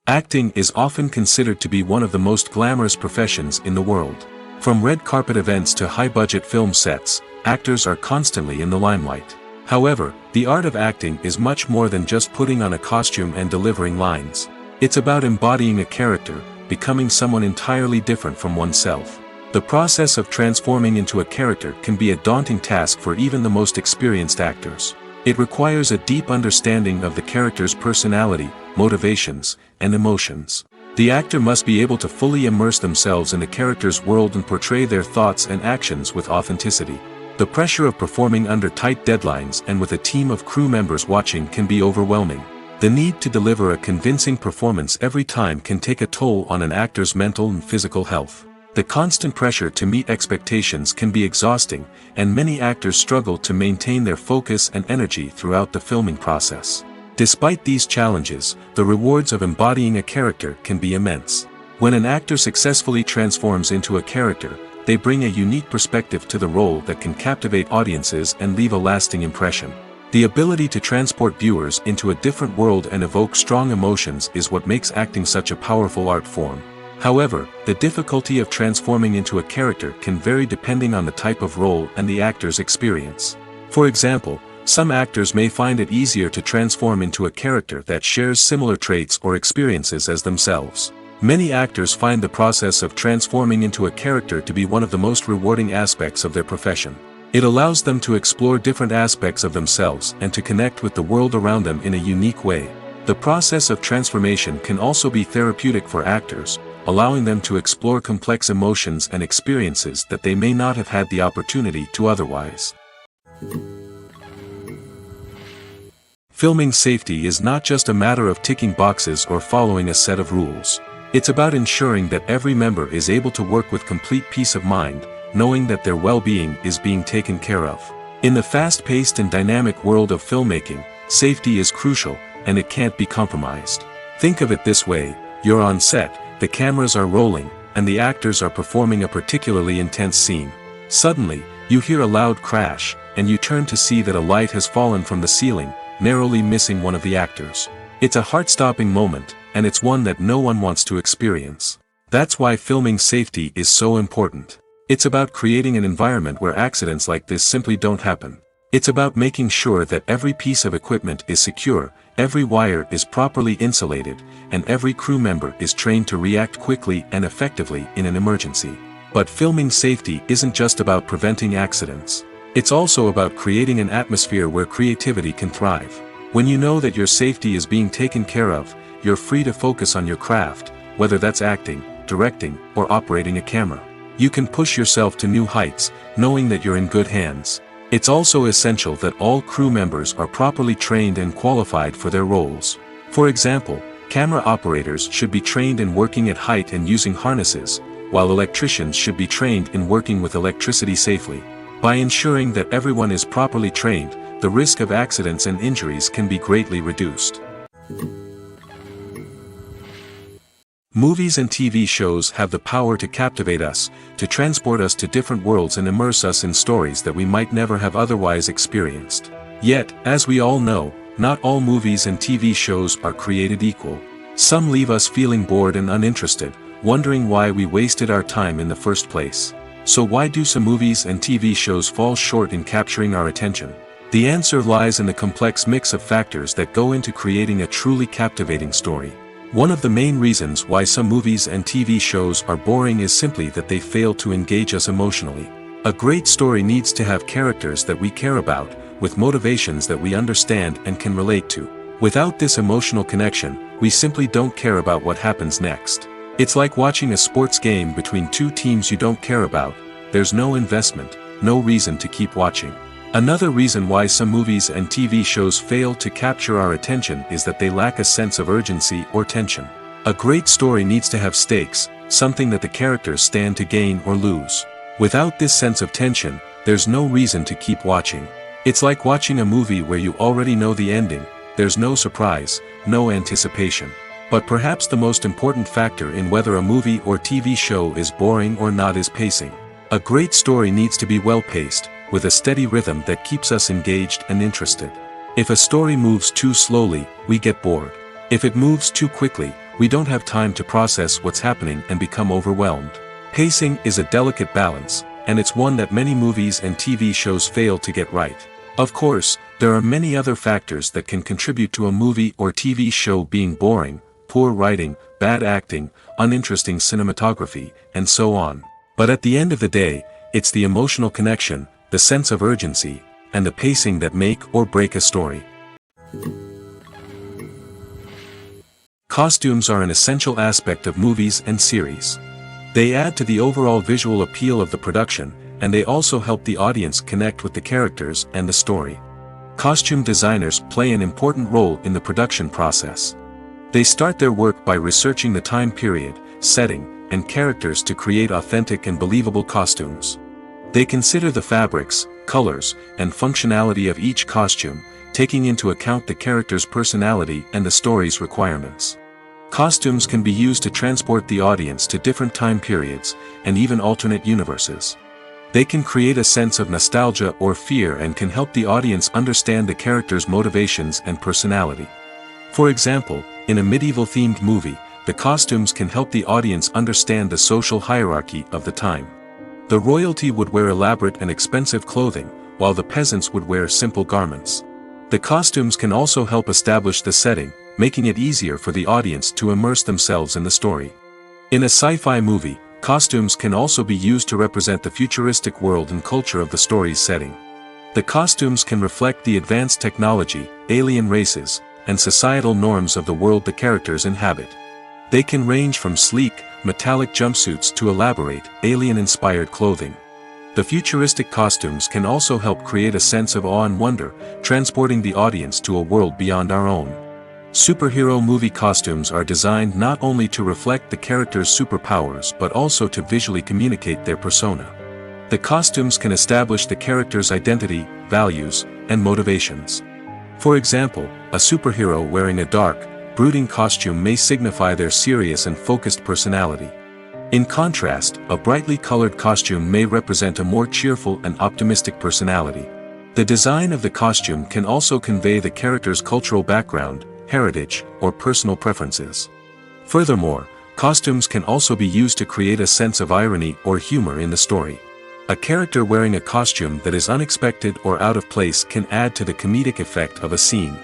Acting is often considered to be one of the most glamorous professions in the world. From red carpet events to high-budget film sets, actors are constantly in the limelight. However, the art of acting is much more than just putting on a costume and delivering lines. It's about embodying a character, becoming someone entirely different from oneself. The process of transforming into a character can be a daunting task for even the most experienced actors. It requires a deep understanding of the character's personality, motivations, and emotions. The actor must be able to fully immerse themselves in the character's world and portray their thoughts and actions with authenticity. The pressure of performing under tight deadlines and with a team of crew members watching can be overwhelming. The need to deliver a convincing performance every time can take a toll on an actor's mental and physical health. The constant pressure to meet expectations can be exhausting, and many actors struggle to maintain their focus and energy throughout the filming process. Despite these challenges, the rewards of embodying a character can be immense. When an actor successfully transforms into a character, they bring a unique perspective to the role that can captivate audiences and leave a lasting impression. The ability to transport viewers into a different world and evoke strong emotions is what makes acting such a powerful art form. However, the difficulty of transforming into a character can vary depending on the type of role and the actor's experience. For example, some actors may find it easier to transform into a character that shares similar traits or experiences as themselves. Many actors find the process of transforming into a character to be one of the most rewarding aspects of their profession. It allows them to explore different aspects of themselves and to connect with the world around them in a unique way. The process of transformation can also be therapeutic for actors, allowing them to explore complex emotions and experiences that they may not have had the opportunity to otherwise. Filming safety is not just a matter of ticking boxes or following a set of rules. It's about ensuring that every member is able to work with complete peace of mind, knowing that their well-being is being taken care of. In the fast-paced and dynamic world of filmmaking, safety is crucial, and it can't be compromised. Think of it this way: you're on set, the cameras are rolling, and the actors are performing a particularly intense scene. Suddenly, you hear a loud crash, and you turn to see that a light has fallen from the ceiling, narrowly missing one of the actors. It's a heart-stopping moment, and it's one that no one wants to experience. That's why filming safety is so important. It's about creating an environment where accidents like this simply don't happen. It's about making sure that every piece of equipment is secure, every wire is properly insulated, and every crew member is trained to react quickly and effectively in an emergency. But filming safety isn't just about preventing accidents. It's also about creating an atmosphere where creativity can thrive. When you know that your safety is being taken care of, you're free to focus on your craft, whether that's acting, directing, or operating a camera. You can push yourself to new heights, knowing that you're in good hands. It's also essential that all crew members are properly trained and qualified for their roles. For example, camera operators should be trained in working at height and using harnesses, while electricians should be trained in working with electricity safely. By ensuring that everyone is properly trained, the risk of accidents and injuries can be greatly reduced. Movies and TV shows have the power to captivate us, to transport us to different worlds and immerse us in stories that we might never have otherwise experienced. Yet, as we all know, not all movies and TV shows are created equal. Some leave us feeling bored and uninterested, wondering why we wasted our time in the first place. So why do some movies and TV shows fall short in capturing our attention? The answer lies in the complex mix of factors that go into creating a truly captivating story. One of the main reasons why some movies and TV shows are boring is simply that they fail to engage us emotionally. A great story needs to have characters that we care about, with motivations that we understand and can relate to. Without this emotional connection, we simply don't care about what happens next. It's like watching a sports game between two teams you don't care about. There's no investment, no reason to keep watching. Another reason why some movies and TV shows fail to capture our attention is that they lack a sense of urgency or tension. A great story needs to have stakes, something that the characters stand to gain or lose. Without this sense of tension, there's no reason to keep watching. It's like watching a movie where you already know the ending. There's no surprise, no anticipation. But perhaps the most important factor in whether a movie or TV show is boring or not is pacing. A great story needs to be well-paced, with a steady rhythm that keeps us engaged and interested. If a story moves too slowly, we get bored. If it moves too quickly, we don't have time to process what's happening and become overwhelmed. Pacing is a delicate balance, and it's one that many movies and TV shows fail to get right. Of course, there are many other factors that can contribute to a movie or TV show being boring: poor writing, bad acting, uninteresting cinematography, and so on. But at the end of the day, it's the emotional connection, the sense of urgency, and the pacing that make or break a story. Costumes are an essential aspect of movies and series. They add to the overall visual appeal of the production, and they also help the audience connect with the characters and the story. Costume designers play an important role in the production process. They start their work by researching the time period, setting, and characters to create authentic and believable costumes. They consider the fabrics, colors, and functionality of each costume, taking into account the character's personality and the story's requirements. Costumes can be used to transport the audience to different time periods, and even alternate universes. They can create a sense of nostalgia or fear and can help the audience understand the character's motivations and personality. For example, in a medieval-themed movie, the costumes can help the audience understand the social hierarchy of the time. The royalty would wear elaborate and expensive clothing, while the peasants would wear simple garments. The costumes can also help establish the setting, making it easier for the audience to immerse themselves in the story. In a sci-fi movie, costumes can also be used to represent the futuristic world and culture of the story's setting. The costumes can reflect the advanced technology, alien races, and societal norms of the world the characters inhabit. They can range from sleek, metallic jumpsuits to elaborate, alien-inspired clothing. The futuristic costumes can also help create a sense of awe and wonder, transporting the audience to a world beyond our own. Superhero movie costumes are designed not only to reflect the character's superpowers but also to visually communicate their persona. The costumes can establish the character's identity, values, and motivations. For example, a superhero wearing a dark, brooding costume may signify their serious and focused personality. In contrast, a brightly colored costume may represent a more cheerful and optimistic personality. The design of the costume can also convey the character's cultural background, heritage, or personal preferences. Furthermore, costumes can also be used to create a sense of irony or humor in the story. A character wearing a costume that is unexpected or out of place can add to the comedic effect of a scene.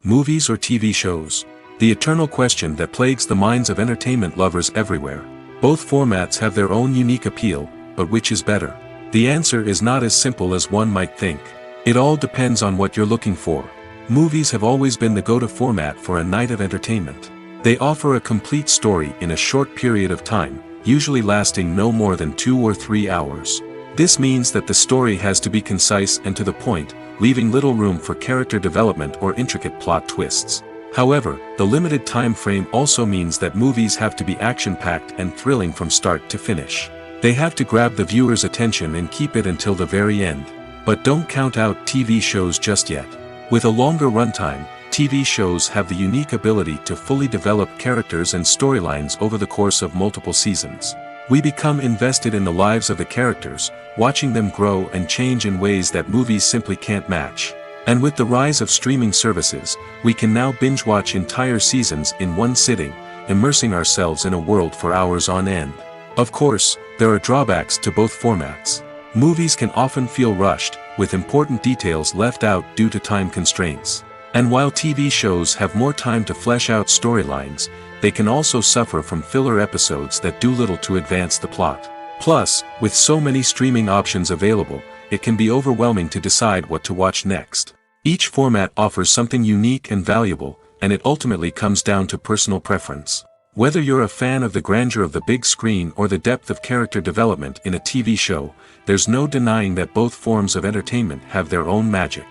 Movies or TV shows? The eternal question that plagues the minds of entertainment lovers everywhere. Both formats have their own unique appeal, but which is better? The answer is not as simple as one might think. It all depends on what you're looking for. Movies have always been the go-to format for a night of entertainment. They offer a complete story in a short period of time, usually lasting no more than 2 or 3 hours. This means that the story has to be concise and to the point, leaving little room for character development or intricate plot twists. However, the limited time frame also means that movies have to be action-packed and thrilling from start to finish. They have to grab the viewer's attention and keep it until the very end. But don't count out TV shows just yet. With a longer runtime, TV shows have the unique ability to fully develop characters and storylines over the course of multiple seasons. We become invested in the lives of the characters, watching them grow and change in ways that movies simply can't match. And with the rise of streaming services, we can now binge-watch entire seasons in one sitting, immersing ourselves in a world for hours on end. Of course, there are drawbacks to both formats. Movies can often feel rushed, with important details left out due to time constraints. And while TV shows have more time to flesh out storylines, they can also suffer from filler episodes that do little to advance the plot. Plus, with so many streaming options available, it can be overwhelming to decide what to watch next. Each format offers something unique and valuable, and it ultimately comes down to personal preference. Whether you're a fan of the grandeur of the big screen or the depth of character development in a TV show, there's no denying that both forms of entertainment have their own magic.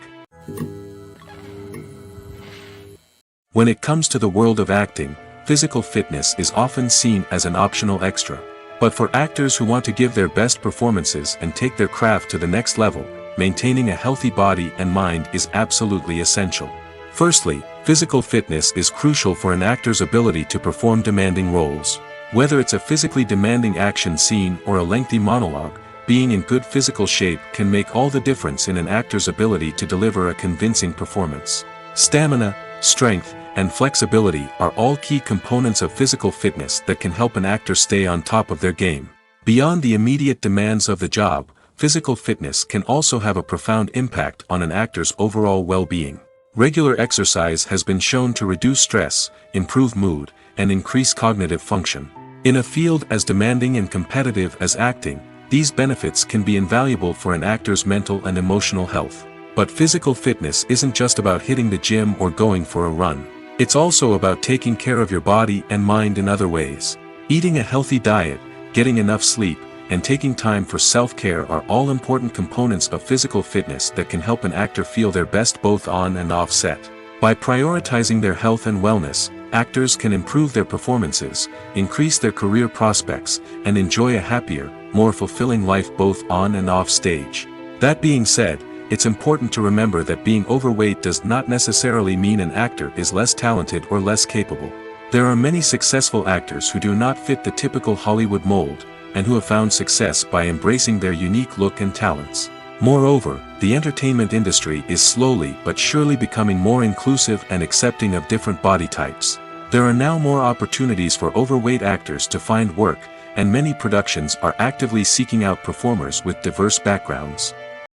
When it comes to the world of acting, physical fitness is often seen as an optional extra. But for actors who want to give their best performances and take their craft to the next level, maintaining a healthy body and mind is absolutely essential. Firstly, physical fitness is crucial for an actor's ability to perform demanding roles. Whether it's a physically demanding action scene or a lengthy monologue, being in good physical shape can make all the difference in an actor's ability to deliver a convincing performance. Stamina, strength, and flexibility are all key components of physical fitness that can help an actor stay on top of their game. Beyond the immediate demands of the job, physical fitness can also have a profound impact on an actor's overall well-being. Regular exercise has been shown to reduce stress, improve mood, and increase cognitive function. In a field as demanding and competitive as acting, these benefits can be invaluable for an actor's mental and emotional health. But physical fitness isn't just about hitting the gym or going for a run. It's also about taking care of your body and mind in other ways. Eating a healthy diet, getting enough sleep, and taking time for self-care are all important components of physical fitness that can help an actor feel their best both on and off set. By prioritizing their health and wellness, actors can improve their performances, increase their career prospects, and enjoy a happier, more fulfilling life both on and off stage. That being said, it's important to remember that being overweight does not necessarily mean an actor is less talented or less capable. There are many successful actors who do not fit the typical Hollywood mold, and who have found success by embracing their unique look and talents. Moreover, the entertainment industry is slowly but surely becoming more inclusive and accepting of different body types. There are now more opportunities for overweight actors to find work, and many productions are actively seeking out performers with diverse backgrounds.